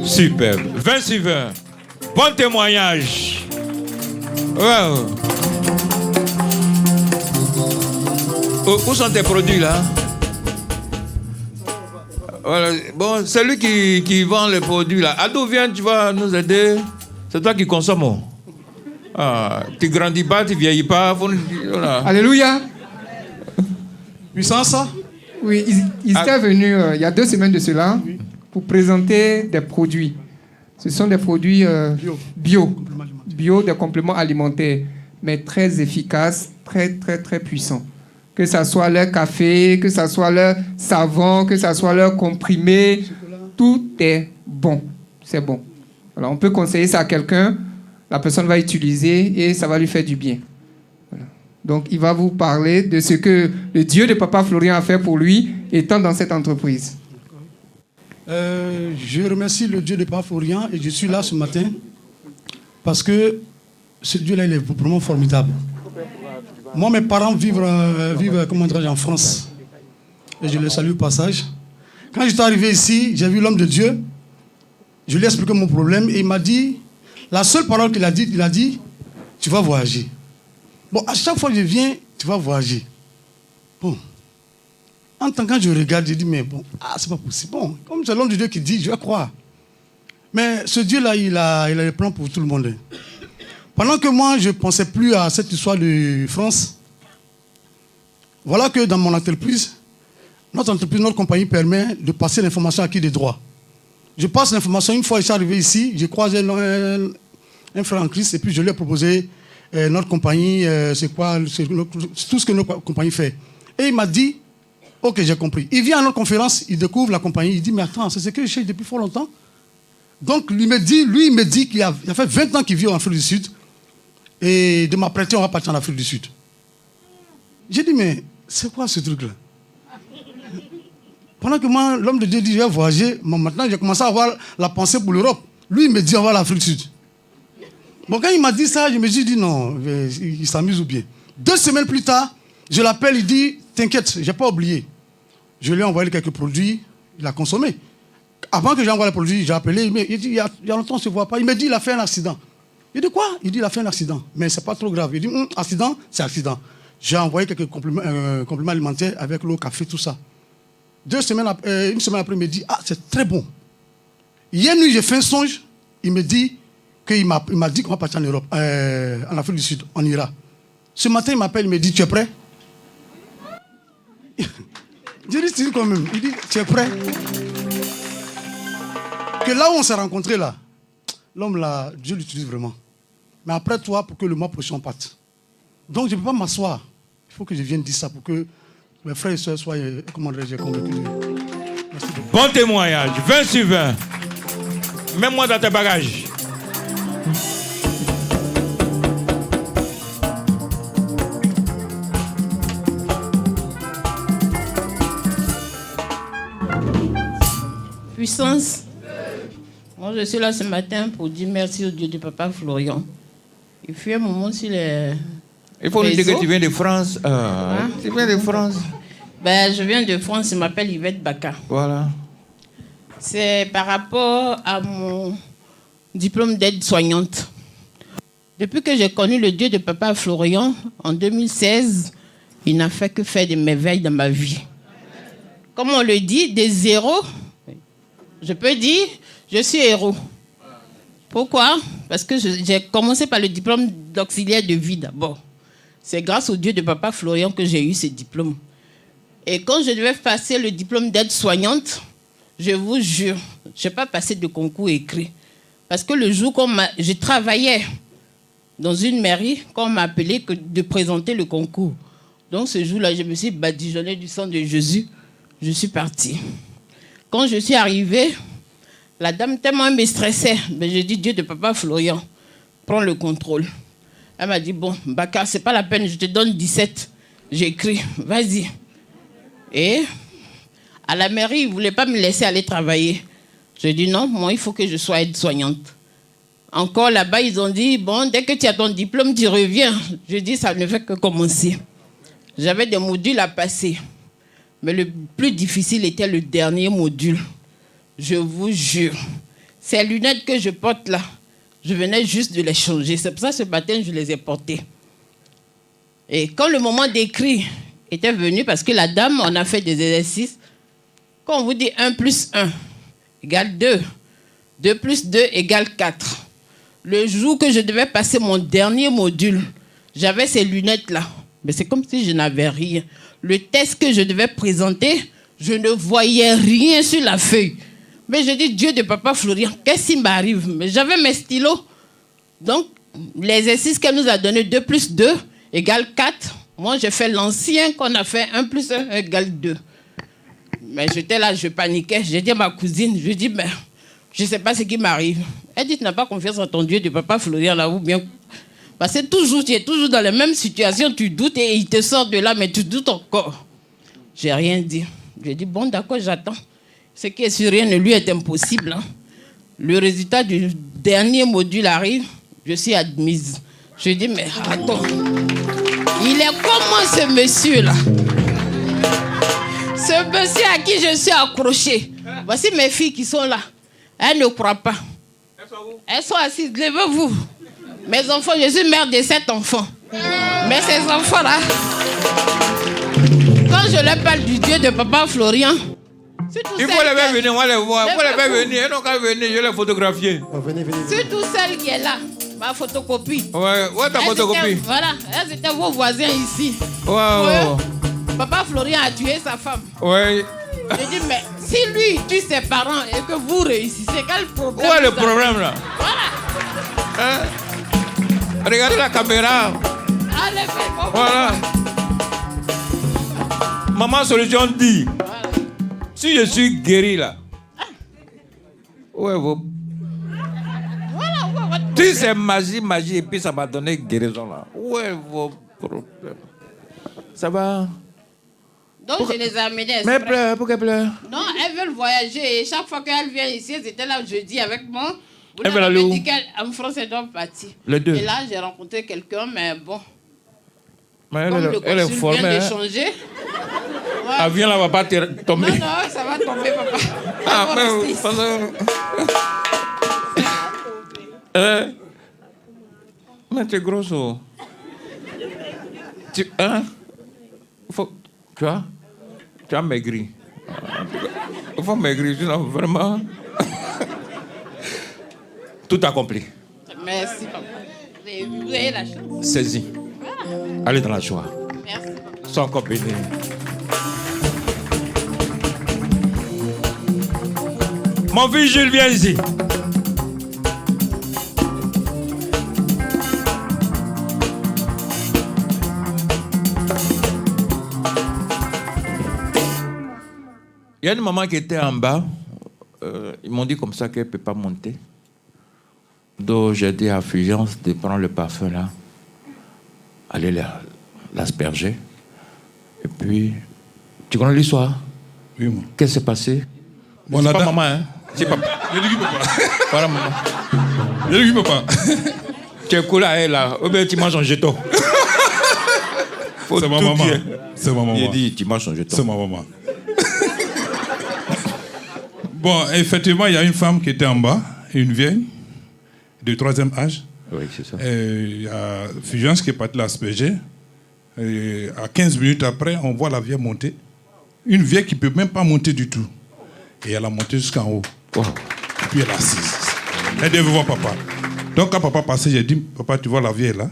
Super. 20 sur 20. Bon témoignage. Wow. Où sont tes produits là? Voilà. Bon, c'est lui qui vend les produits là. Ado, viens, tu vas nous aider. C'est toi qui consommes. Oh. Ah, tu grandis pas, tu vieillis pas. Voilà. Alléluia. Puissance. Oui, ils étaient venus il y a 2 semaines de cela pour présenter des produits. Ce sont des produits bio, des compléments alimentaires, mais très efficaces, très, très, très puissants. Que ce soit leur café, que ce soit leur savon, que ce soit leur comprimé, tout est bon. C'est bon. Alors, on peut conseiller ça à quelqu'un, la personne va utiliser et ça va lui faire du bien. Voilà. Donc, il va vous parler de ce que le Dieu de Papa Florian a fait pour lui, étant dans cette entreprise. Je remercie le Dieu de Papa Florian et je suis là ce matin parce que ce Dieu-là, il est vraiment formidable. Moi, mes parents vivent comment dirais-je, en France et je les salue au passage. Quand j'étais arrivé ici, j'ai vu l'homme de Dieu, je lui ai expliqué mon problème et il m'a dit, la seule parole qu'il a dit, il a dit, tu vas voyager. Bon, à chaque fois que je viens, tu vas voyager. Bon. En tant que je regarde, je dis, mais bon, c'est pas possible. Bon, comme c'est l'homme de Dieu qui dit, je vais croire. Mais ce Dieu-là, il a des plans pour tout le monde. Pendant que moi, je ne pensais plus à cette histoire de France, voilà que dans mon entreprise, notre compagnie permet de passer l'information à qui de droit. Je passe l'information, une fois que je suis arrivé ici, j'ai croisé un frère en Christ et puis je lui ai proposé notre compagnie, c'est tout ce que notre compagnie fait. Et il m'a dit, ok, j'ai compris. Il vient à notre conférence, il découvre la compagnie, il dit, mais attends, c'est ce que je cherche depuis fort longtemps. Donc, lui, il me dit qu'il a fait 20 ans qu'il vit en Afrique du Sud. Et de m'apprêter, on va partir en Afrique du Sud. J'ai dit, mais c'est quoi ce truc-là? Pendant que moi, l'homme de Dieu dit, je vais voyager, maintenant, j'ai commencé à avoir la pensée pour l'Europe. Lui, il me dit, on va à l'Afrique du Sud. Bon, quand il m'a dit ça, je me suis dit, non, il s'amuse ou bien. 2 semaines plus tard, je l'appelle, il dit, t'inquiète, je n'ai pas oublié. Je lui ai envoyé quelques produits, il a consommé. Avant que j'envoie les produits, j'ai appelé, il dit, il y a longtemps, on ne se voit pas. Il me dit, il a fait un accident. Il dit, quoi? Il dit, il a fait un accident. Mais ce n'est pas trop grave. Il dit, accident, c'est accident. J'ai envoyé quelques compléments alimentaires avec l'eau, café, tout ça. Une semaine après, il me dit, ah, c'est très bon. Hier nuit, j'ai fait un songe. Il me dit qu'il m'a dit qu'on va partir en Europe, en Afrique du Sud, on ira. Ce matin, il m'appelle, il me dit, tu es prêt? Je dis, quand même. Il dit, tu es prêt? Que là où on s'est rencontrés, là, l'homme, là, Dieu l'utilise vraiment. Mais après toi, pour que le mois prochain on parte. Donc, je ne peux pas m'asseoir. Il faut que je vienne dire ça pour que mes frères et soeurs soient, comment dirais-je, convaincus. Merci beaucoup. Bon témoignage, 20 sur 20. Mets-moi dans tes bagages. Puissance. Moi, je suis là ce matin pour dire merci au Dieu du papa Florian. Il fut un moment sur les... Il faut nous dire que tu viens de France. Tu viens de France. Ben, je viens de France, je m'appelle Yvette Baka. Voilà. C'est par rapport à mon diplôme d'aide-soignante. Depuis que j'ai connu le Dieu de papa Florian, en 2016, il n'a fait que faire des merveilles dans ma vie. Comme on le dit, des zéros, je peux dire, je suis héros. Pourquoi? Parce que j'ai commencé par le diplôme d'auxiliaire de vie d'abord. C'est grâce au Dieu de papa Florian que j'ai eu ce diplôme. Et quand je devais passer le diplôme d'aide-soignante, je vous jure, je n'ai pas passé de concours écrit. Parce que le jour je travaillais dans une mairie, quand on m'a appelé de présenter le concours. Donc ce jour-là, je me suis badigeonné du sang de Jésus. Je suis partie. Quand je suis arrivée, la dame tellement me stressait. Mais j'ai dit, Dieu de papa Florian, prends le contrôle. Elle m'a dit, bon, Baka, c'est pas la peine, je te donne 17. J'ai écrit, vas-y. Et à la mairie, ils ne voulaient pas me laisser aller travailler. J'ai dit, non, moi, il faut que je sois aide-soignante. Encore là-bas, ils ont dit, bon, dès que tu as ton diplôme, tu reviens. Je dis, ça ne fait que commencer. J'avais des modules à passer. Mais le plus difficile était le dernier module. Je vous jure. Ces lunettes que je porte là, je venais juste de les changer. C'est pour ça que ce matin, je les ai portées. Et quand le moment d'écrit était venu, parce que la dame, on a fait des exercices, quand on vous dit 1 plus 1 égale 2, 2 plus 2 égale 4. Le jour que je devais passer mon dernier module, j'avais ces lunettes-là. Mais c'est comme si je n'avais rien. Le test que je devais présenter, je ne voyais rien sur la feuille. Mais je dis, Dieu de papa Florian, qu'est-ce qui m'arrive? Mais j'avais mes stylos. Donc, l'exercice qu'elle nous a donné, 2 plus 2 égale 4. Moi, j'ai fait l'ancien qu'on a fait, 1 plus 1 égale 2. Mais j'étais là, je paniquais. J'ai dit à ma cousine, je dis, mais je ne sais pas ce qui m'arrive. Elle dit, tu n'as pas confiance en ton Dieu de papa Florian, là, ou bien... Parce que tu es toujours dans la même situation, tu doutes et il te sort de là, mais tu doutes encore. J'ai rien dit. J'ai dit, bon, d'accord, j'attends. Ce qui est sur rien ne lui est impossible. Hein. Le résultat du dernier module arrive, je suis admise. Je dis, mais attends, il est comment ce monsieur-là? Ce monsieur à qui je suis accroché. Voici mes filles qui sont là. Elles ne croient pas. Elles sont assises, levez-vous. Mes enfants, je suis mère de 7 enfants. Mais ces enfants-là, quand je leur parle du Dieu de papa Florian, il faut les faire venir, on va les voir. Il faut les faire venir. Elles n'ont qu'à venir, je vais les photographier. Surtout celle qui est là, ma photocopie. Ouais, ta photocopie. Voilà, elles étaient vos voisins ici. Ouais. Papa Florian a tué sa femme. Ouais. Je dis, mais si lui tue ses parents et que vous réussissez, quel problème? Où est le problème là? Voilà. Hein? Regardez la caméra. Allez, faites. Voilà. Maman Solution dit, voilà. Si je suis guéri là, où est vos... Voilà. Si c'est magie, et puis ça m'a donné guérison là, où est vos problèmes? Ça va? Donc je les ai amenées. Mais pleure, pourquoi elle pleure? Non, elles veulent voyager et chaque fois qu'elles viennent ici, elles étaient là jeudi avec moi. Elle veut aller où? En France, elles doivent partir. Les deux. Et là, j'ai rencontré quelqu'un, mais bon. Mais elle est formée. Vient de hein? changer. Ouais. Elle vient là, va pas tomber. Non, ça va tomber, papa. Ah, mais tu es grosso. Tu as maigri. Il faut maigrir, sinon vraiment. Tout accompli. Merci, papa. Vous avez la chance. Saisis. Allez dans la joie. Merci. Sois encore béni. Mon fils Jules, viens ici. Il y a une maman qui était en bas. Ils m'ont dit comme ça qu'elle ne peut pas monter. Donc j'ai dit à Fulgence de prendre le parfum là, aller l'asperger. Et puis, tu connais l'histoire? Oui, moi. Qu'est-ce qui s'est passé? Bon, c'est pas maman, hein? C'est papa. Je dis papa. Voilà maman. Je dis papa. Tu es cool à elle là. Ou bien tu manges un jeton. C'est ma maman. C'est ma maman. Il dit tu manges un jeton. C'est ma maman. Bon, effectivement, il y a une femme qui était en bas, une vieille, de 3e âge. Oui, c'est ça. Il y a Fulgence qui est partie l'asperger. À 15 minutes après, on voit la vieille monter. Une vieille qui ne peut même pas monter du tout. Et elle a monté jusqu'en haut. Wow. Et puis elle est assise. Elle devait voir papa. Donc quand papa passait, j'ai dit, papa, tu vois la vieille là?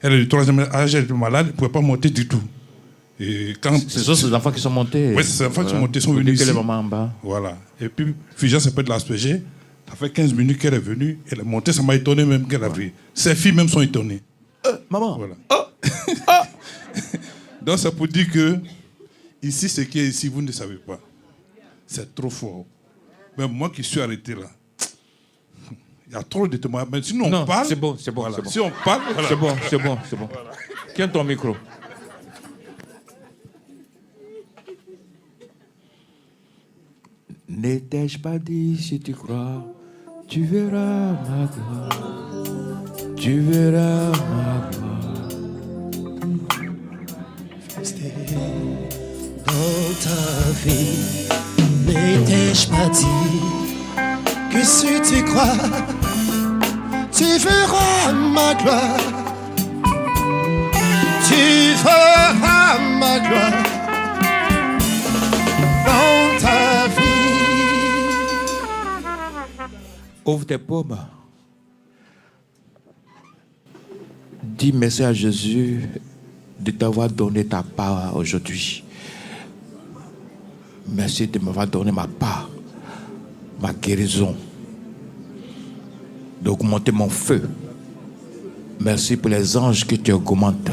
Elle est du 3e âge, elle était malade, elle ne pouvait pas monter du tout. Et quand... Ce sont ces enfants qui sont montés. Oui, ces enfants qui sont montés, sont venus ici. les mamans en bas. Voilà. Et puis, Fulgence s'est pas de l'asperger. Ça fait 15 minutes qu'elle est venue. Elle est montée, ça m'a étonné même qu'elle a vu. Ses filles même sont étonnées. Maman. Voilà. Donc ça pour dire que ici, ce qui est ici, vous ne savez pas. C'est trop fort. Même moi qui suis arrêté là, il y a trop de témoignages. Mais sinon on parle. C'est bon, c'est bon, voilà. c'est bon. Si on parle, voilà. C'est bon, c'est bon, c'est bon. Tiens ton micro. N'ai-je pas dit, si tu crois, tu verras ma gloire. Tu verras ma gloire. Dans ta vie, n'ai-je pas dit que si tu crois, tu verras ma gloire. Tu verras ma gloire. Dans ta vie. Ouvre tes paumes. Dis merci à Jésus de t'avoir donné ta part aujourd'hui. Merci de m'avoir donné ma part, ma guérison, d'augmenter mon feu. Merci pour les anges que tu augmentes.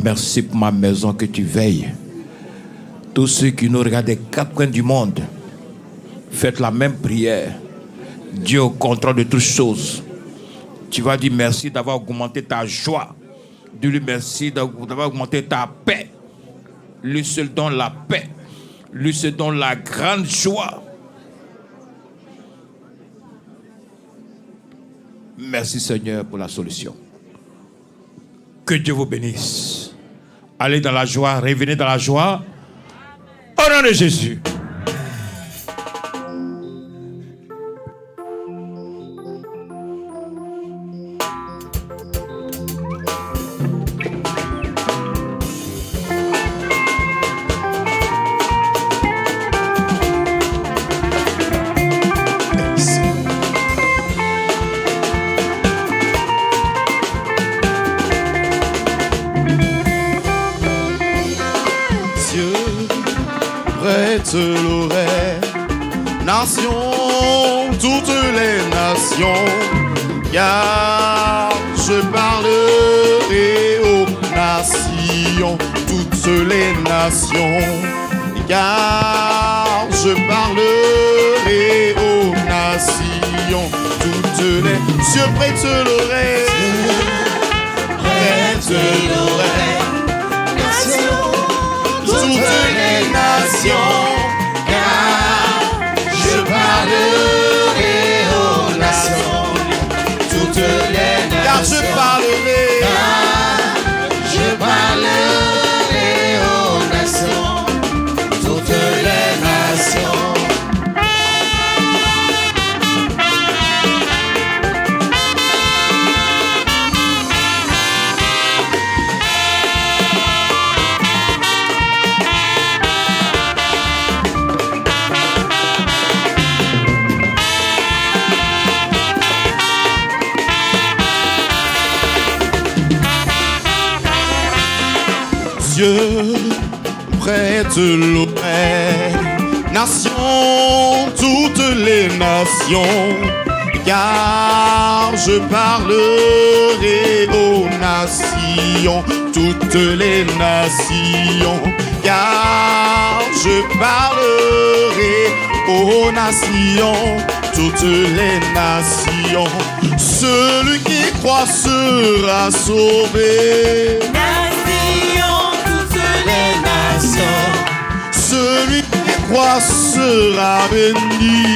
Merci pour ma maison que tu veilles. Tous ceux qui nous regardent des quatre coins du monde, faites la même prière. Dieu au contrôle de toutes choses. Tu vas dire merci d'avoir augmenté ta joie. Dis-lui merci d'avoir augmenté ta paix. Lui seul donne la paix. Lui seul donne la grande joie. Merci Seigneur pour la solution. Que Dieu vous bénisse. Allez dans la joie, revenez dans la joie. Au nom de Jésus. Prête l'oreille, nations, toutes les nations, car je parlerai aux nations, toutes les nations, car je parlerai aux nations, toutes les... Dieu prête l'oreille, prête l'oreille, nations, toutes les nations, car je parlerai aux nations, toutes les nations, car je parlerai, aux nations, toutes les nations. Dieu, prête l'oreille. Nations, toutes les nations, car je parlerai aux nations, toutes les nations, car je parlerai aux nations, toutes les nations. Celui qui croit sera sauvé. Nations, toutes les nations. Celui qui croit sera béni.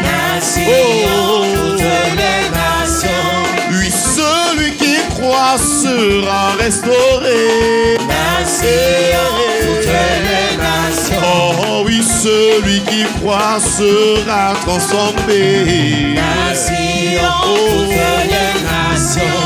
Nations, toutes les nations. Oui, celui qui croit sera restauré. Nations, toutes les nations. Oh oui, celui qui croit sera transformé. Nations, toutes les nations.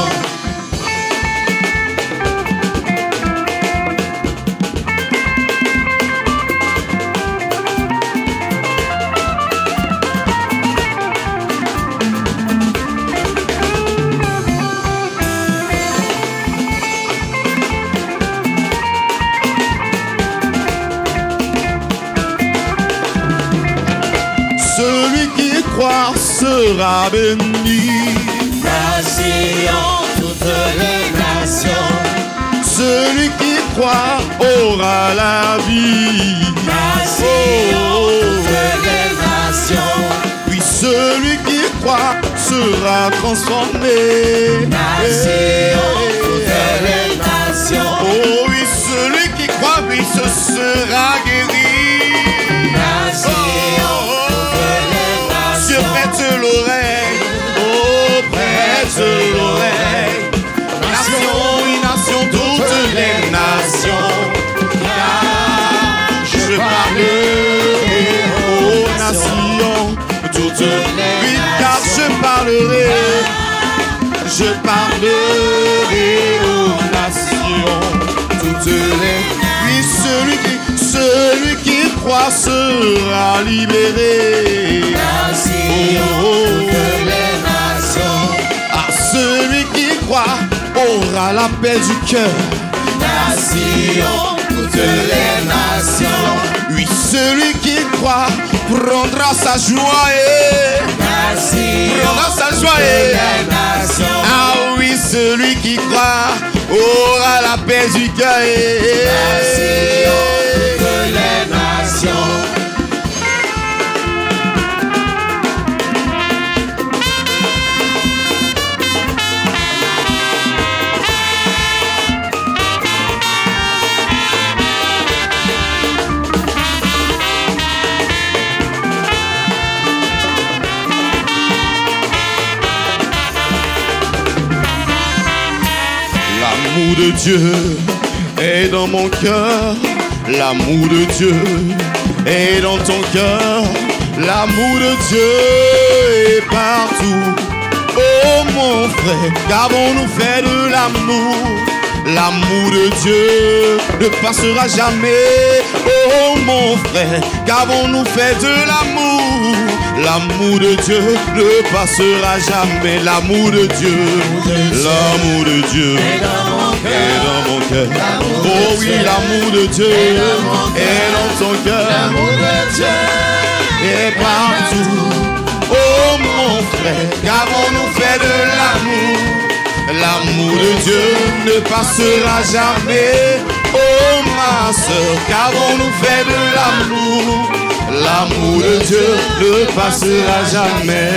Sera béni. Nations, toutes les nations. Celui qui croit aura la vie. Nations, toutes les nations. Oui, celui qui croit sera transformé. Nations, toutes les nations. Oh oui, celui qui croit, oui, ce sera guéri. Prête l'oreille, oh prête l'oreille. Nation, oui, nation, toutes les nations. Car je parlerai aux nations, toutes les nations. Oui, car je parlerai aux nations, toutes les. Oui, celui qui croit sera libéré. Toutes les nations. Ah, celui qui croit aura la paix du cœur. Nations, toutes les nations. Oui, celui qui croit prendra sa joie. Prendra sa joie. Ah oui, celui qui croit aura la paix du cœur. Nations, toutes les nations. L'amour de Dieu est dans mon cœur. L'amour de Dieu est dans ton cœur. L'amour de Dieu est partout. Oh mon frère, qu'avons-nous fait de l'amour? L'amour de Dieu ne passera jamais. Oh mon frère, qu'avons-nous fait de l'amour? L'amour de Dieu ne passera jamais. L'amour de Dieu, l'amour de Dieu est dans mon cœur. Oh oui, l'amour de Dieu est dans ton cœur. L'amour de Dieu est partout. Oh mon frère, qu'avons-nous fait de l'amour? L'amour de Dieu ne passera jamais. Oh ma soeur, qu'avons-nous fait de l'amour? L'amour de Dieu ne passera jamais.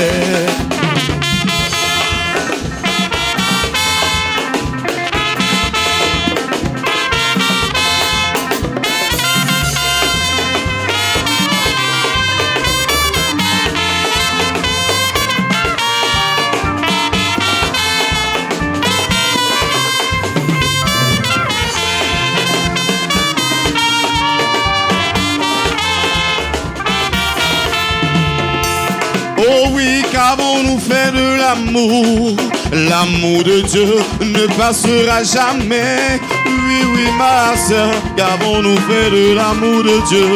Oh oui, qu'avons-nous fait de l'amour? L'amour de Dieu ne passera jamais. Oui, oui, ma soeur, qu'avons-nous fait de l'amour de Dieu?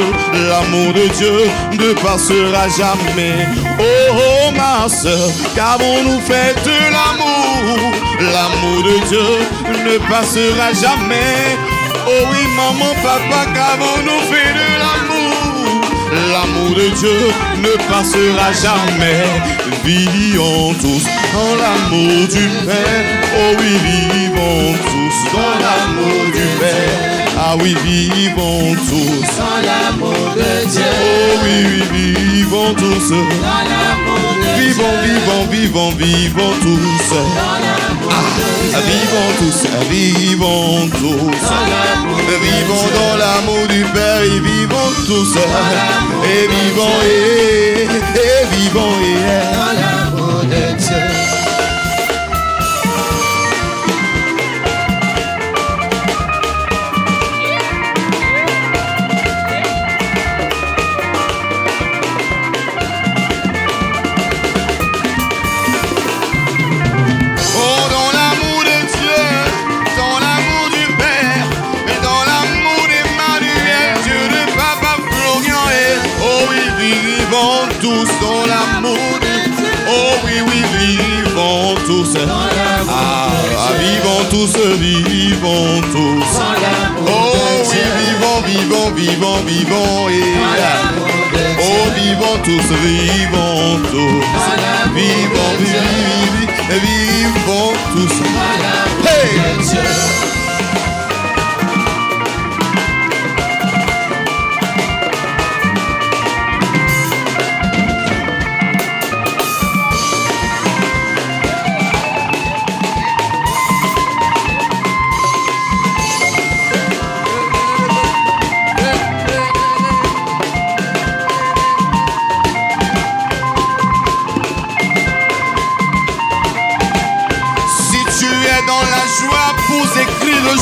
L'amour de Dieu ne passera jamais. Oh, ma soeur, qu'avons-nous fait de l'amour? L'amour de Dieu ne passera jamais. Oh oui, maman, papa, qu'avons-nous fait de l'amour? L'amour de Dieu ne passera jamais. Vivons tous dans l'amour du Père. Oh oui, vivons tous dans l'amour du Père. Ah oui, vivons tous dans l'amour de Dieu. Oh oui, oui, vivons tous dans l'amour de Dieu. Vivons tous. Vivons tous, vivons tous. Vivons dans l'amour du Père et vivons tous. Et vivons et vivons dans l'amour de Dieu. Tous dans l'amour de Dieu. Oh oui, oui, vivons tous. Vivons tous, vivons tous. Oh oui, vivons et oh vivons tous. Vivons tous. Hey!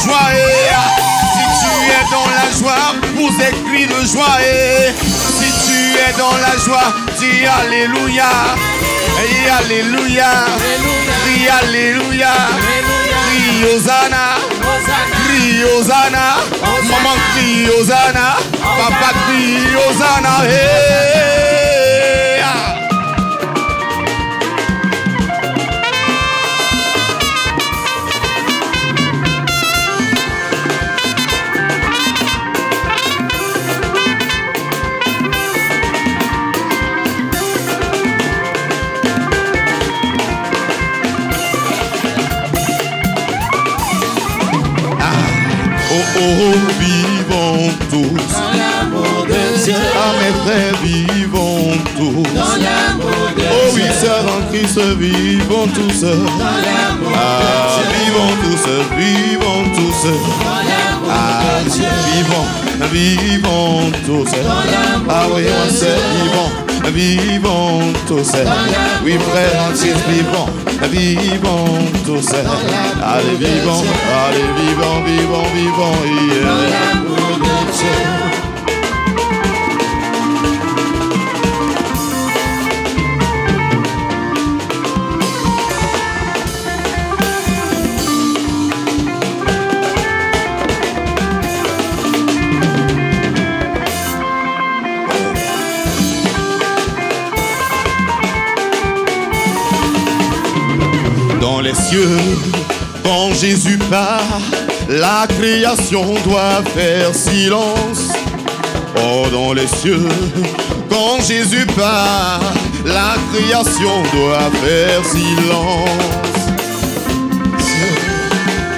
Joie et si tu es dans la joie, pousse des cris de joie et si tu es dans la joie, dis alléluia, et alléluia, dis alléluia, crie Hosanna, crie Hosanna, maman crie Hosanna, papa crie Hosanna, Oh, vivons tous dans l'amour de Dieu. Ah, mes frères, vivons tous dans l'amour de Dieu. Oh oui, sœurs en Christ, vivons tous dans l'amour de Dieu. Vivons tous dans l'amour de Dieu. Vivons tous ah oui, on sait, vivons tous. Oui, frères en Christ, vivons tous. Allez, vivons, yeah. Dans l'amour de Dieu. Dans les cieux, quand Jésus part, la création doit faire silence. Oh, dans les cieux, quand Jésus part, la création doit faire silence.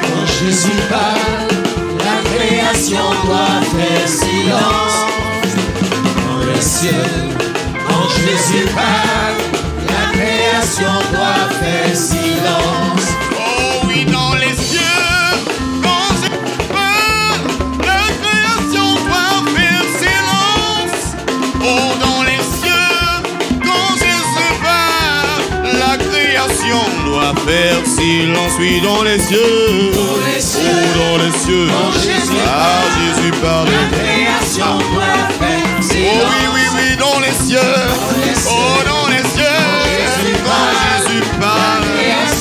Quand Jésus part, la création doit faire silence. Dans les cieux, quand Jésus part, la création doit faire silence. Oh oui, dans les cieux, quand Jésus part, la création doit faire silence. Oh, dans les cieux, quand Jésus part, la création doit faire silence. Oui, dans les cieux, oh, dans les cieux, quand Jésus Jésus part, la création doit faire silence. Oh oui, oui, oui, dans les cieux, oh, dans les cieux. Quand Jésus parle,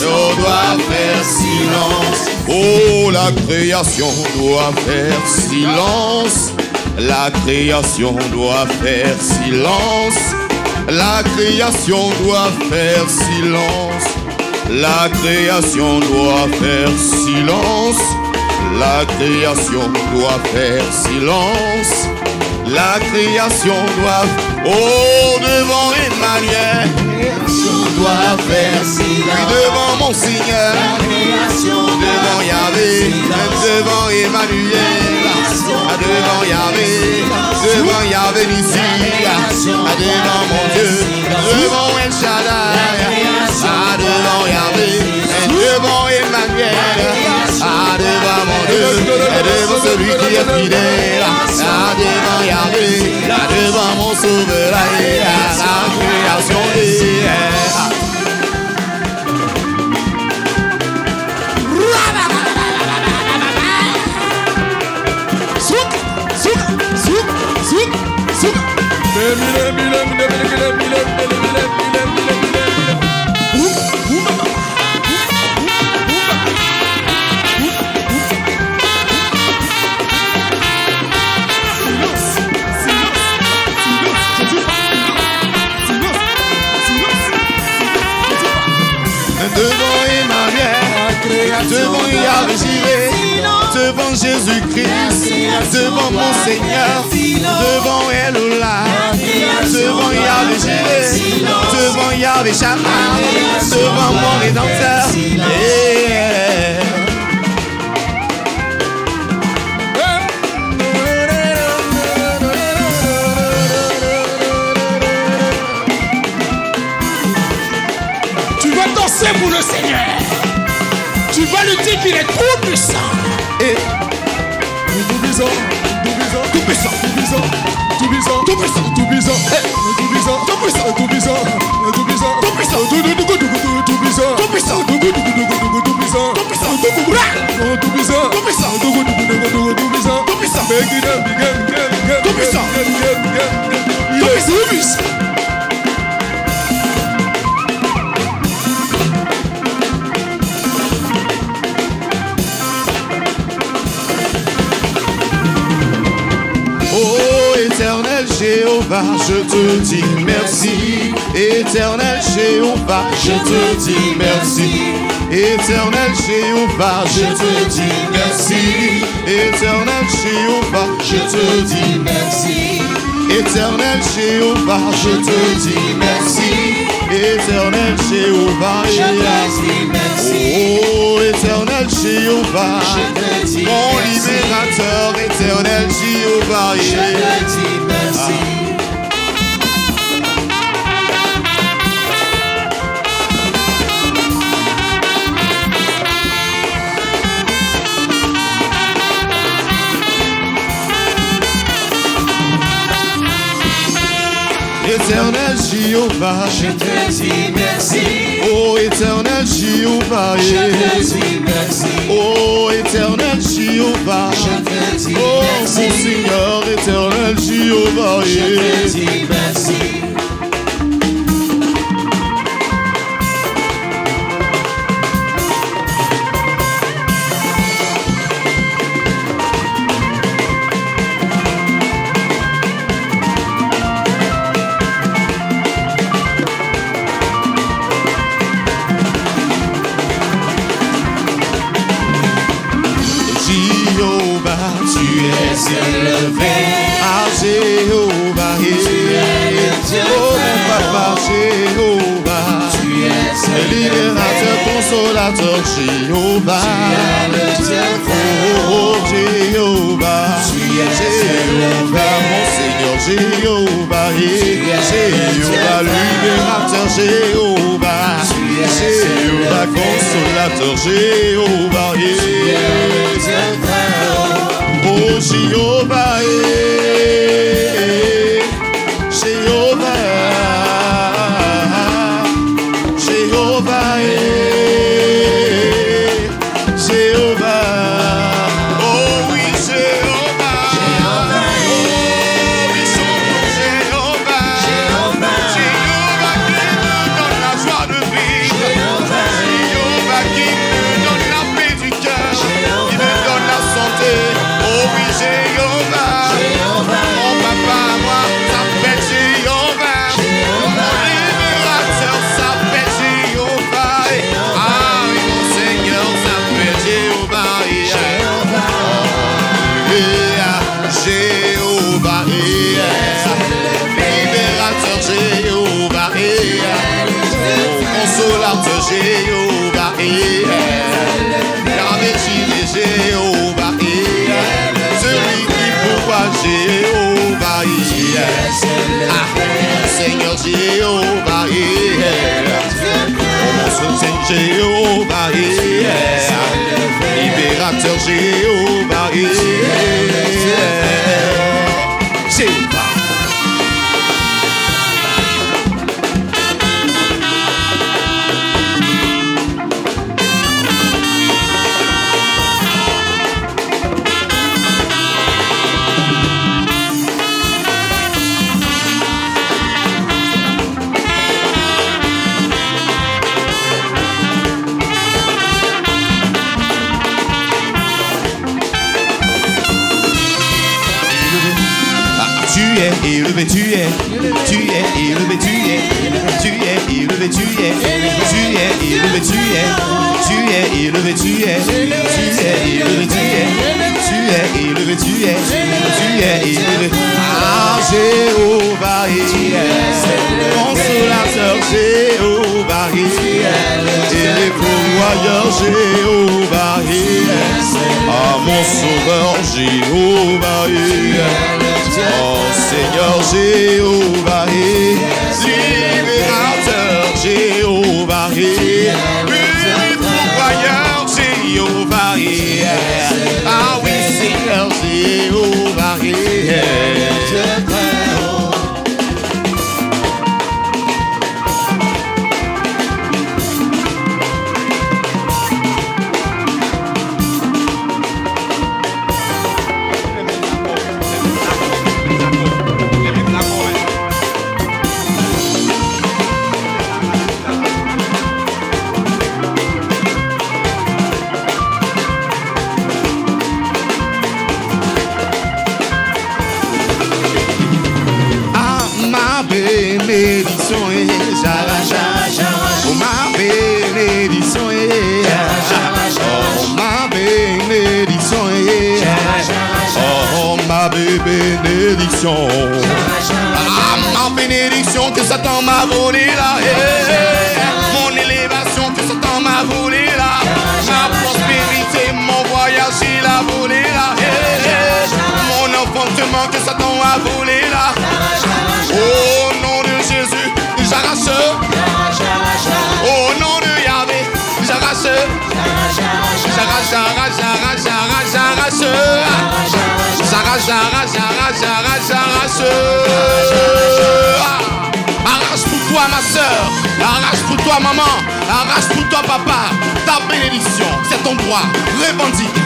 on doit faire silence. Oh, la création doit faire silence. La création doit faire silence. La création doit faire silence. La création doit faire silence. La création doit faire silence. La création doit... Oh, devant Emmanuel, doit faire silence. Devant mon Seigneur, devant Yahvé, devant Emmanuel, devant Yahvé, devant Yahvé Nissi, devant mon Dieu, devant El Shaddai, devant Yahvé, devant Emmanuel, devant mon Dieu, devant celui qui est fidèle, devant Yahvé, devant mon souverain, la création est. Devant Yahvé Jireh, devant Jésus-Christ, devant mon Seigneur, devant Elola, devant Yahvé Jireh, devant Yahvé Shammah, devant mon Rédempteur. Tu vas danser pour le Seigneur. Tu vas lui dire qu'il est trop puissant. Et tout puissant, tout puissant, tout puissant, tout puissant, tout puissant, tout puissant, tout puissant, tout puissant, tout puissant, tout puissant, tout puissant, tout puissant, tout puissant, tout puissant, tout puissant, tout puissant, tout puissant, tout puissant, tout puissant. Éternel Jéhovah, je te dis merci. Éternel Jéhovah, je te dis merci. Éternel Jéhovah, je te dis merci. Éternel Jéhovah, je te dis merci. Éternel Jéhovah, je te dis merci. Éternel Jéhovah, je te dis merci. Oh, éternel Jéhovah, mon libérateur, éternel Jéhovah, je te dis merci. Éternel Jéhovah, je te dis merci. Oh, éternel Jéhovah, je te dis merci. Oh, éternel Jéhovah, je te dis merci. Oh, mon Seigneur, éternel Jéhovah, je te dis merci. Élevé à Jéhovah, tu es le Dieu oh mon papa Jéhovah, tu es le libérateur, consolateur Jéhovah, tu es le Dieu oh Jéhovah, tu es Jéhovah, mon Seigneur Jéhovah, Jéhovah, libérateur Jéhovah, Jéhovah, consolateur Jéhovah, oh Jéhovah, Jéhovah, Jéhovah, Jéhovah, oh oui Jéhovah, oh oui son nom Jéhovah, Jéhovah qui me donne la joie de vivre, Jéhovah qui me donne la paix du cœur, qui me donne la santé. Oh oui, Jéhovah, Jéhovah, libérateur Jéhovah, consolateur Jéhovah, Yahvé Jéhovah, celui qui pourvoit Jéhovah, Seigneur Jéhovah, mon soutien Jéhovah, libérateur Jéhovah, Jéhovah. Élevé, tu es élevé, tu es élevé, tu es élevé, tu es élevé, tu es élevé, tu es élevé, tu es élevé. Ah, Jéhovah, consolateur Jéhovah, et les pourvoyeurs Jéhovah, ah, mon sauveur Jéhovah, oh Seigneur Jéhovah, libérateur Jéhovah, pourvoyeur Jéhovah, ah oui Seigneur Jéhovah, bénédiction est oh ma bénédiction est oh ma bénédiction est oh ma bénédiction, ah ma bénédiction que Satan m'a volé là, mon élévation que Satan m'a volé là, ma prospérité, mon voyage il a volé là, mon enfantement que Satan a volé là. Au nom de Jésus, j'arrache. Au nom de Yahvé, j'arrache. J'arrache. Arrache pour toi ma soeur, arrache pour toi maman, arrache pour toi papa. Ta bénédiction, c'est ton droit. Revendique.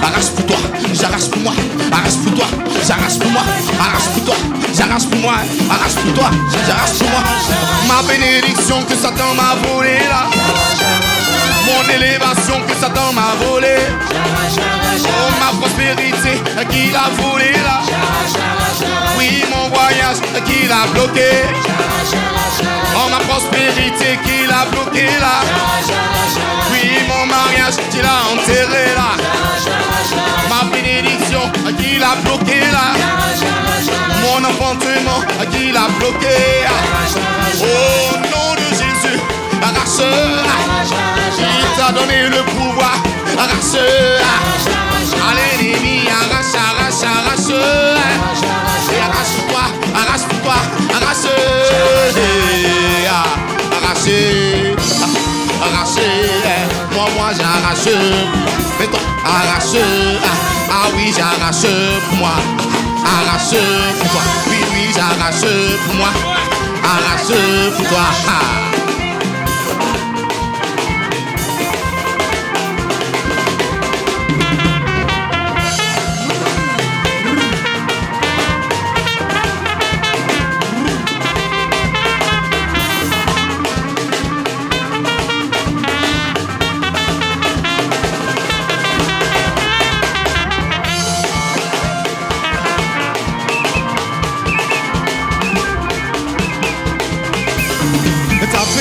Arrache pour toi, j'arrache pour moi, arrache pour toi, j'arrache pour moi, arrache pour toi, j'arrache pour moi, arrache pour toi, j'arrache pour moi. Ma bénédiction que Satan m'a volé là, mon élévation que Satan m'a volé, oh ma prospérité qu'il a volé là, oui mon voyage qu'il a bloqué, oh ma prospérité qu'il a bloqué là, oui mon mariage qu'il a enterré là, ma bénédiction qu'il a bloqué là, mon enfantement qu'il a bloqué, au nom de Jésus, arrache, il t'a donné le pouvoir, arrache, allez l'ennemi, arrache, et arrache pour toi, arrache, moi j'arrache, mais toi arrache, ah oui j'arrache pour moi, arrache pour toi, oui j'arrache pour moi, arrache pour toi.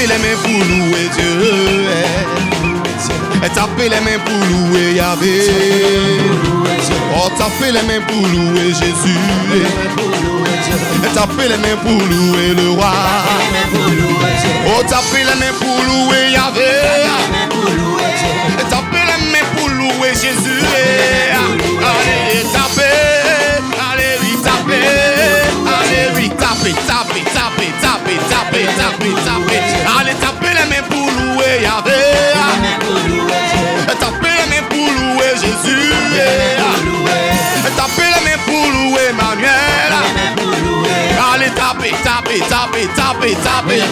Tapez les mains pour louer Dieu. Tapez les mains pour louer Yahvé. Oh, tapez les mains pour louer Jésus. Tapez les mains pour louer le roi. Oh, tapez les mains pour louer Yahvé. Tapez les mains pour louer Jésus. Allez, tapez. Allez, oui, tapez. Allez, oui, tapez, tapez, tapez, tapez, tapez, tapez, tapez. Allez, tapez les mains pour louer Yahvé. Tapez les mains pour louer Jésus. Tapez les mains pour louer Emmanuel. Allez, tapez, tapez, tapez, tapez, tapez.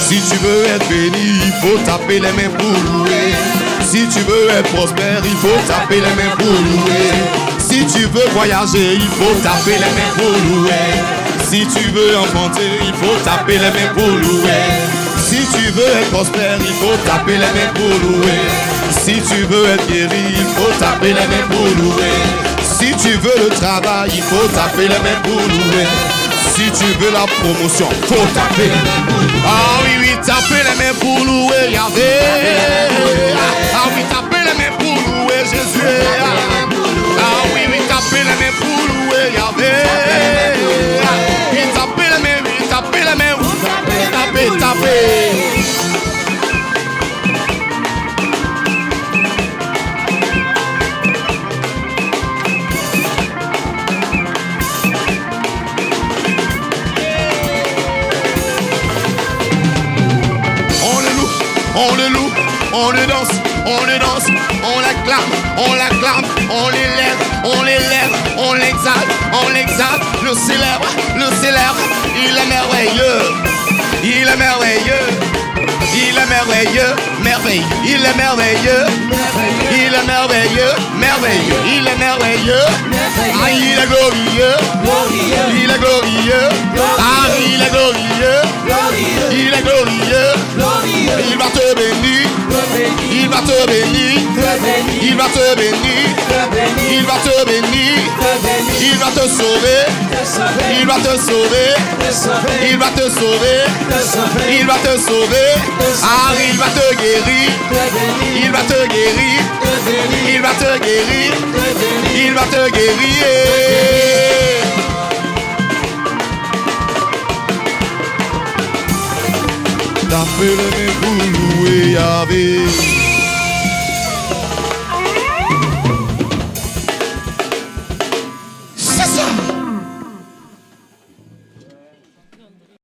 Si tu veux être béni, il faut taper les mains pour louer. Si tu veux être prospère, il faut taper les mains pour louer. Si tu veux voyager, il faut taper les mains pour louer. Si tu veux enfanter, il faut taper les mains pour louer. Si tu veux être prospère, il faut taper les mains pour louer. Si tu veux être guéri, il faut taper les mains pour louer. Si tu veux le travail, il faut taper les mains pour louer. Si tu veux la promotion, faut taper. Ah oui, oui, taper les mains pour louer Yahvé. Ah oui, taper les mains pour louer Jésus. Ah oui, oui, taper les mains pour louer Yahvé. Oui, taper les mains, oui, taper les mains. Taper, taper. On le loue, on le danse, on le danse, on l'acclame, on l'acclame, on l'élève, on l'élève, on l'exalte, le célèbre, il est merveilleux, il est merveilleux, il est merveilleux, merveille, il est merveilleux, il est merveilleux, merveilleux, il est merveilleux, ah il est glorieux, il est glorieux, ah il est glorieux, il est glorieux, il va te bénir, il va te bénir, il va te bénir, il va te bénir, il va te sauver, il va te sauver, il va te sauver, il va te sauver, ah il va te guérir, il va te guérir, il va te guérir, il va te guérir. Tapez les mains pour louer Yahvé.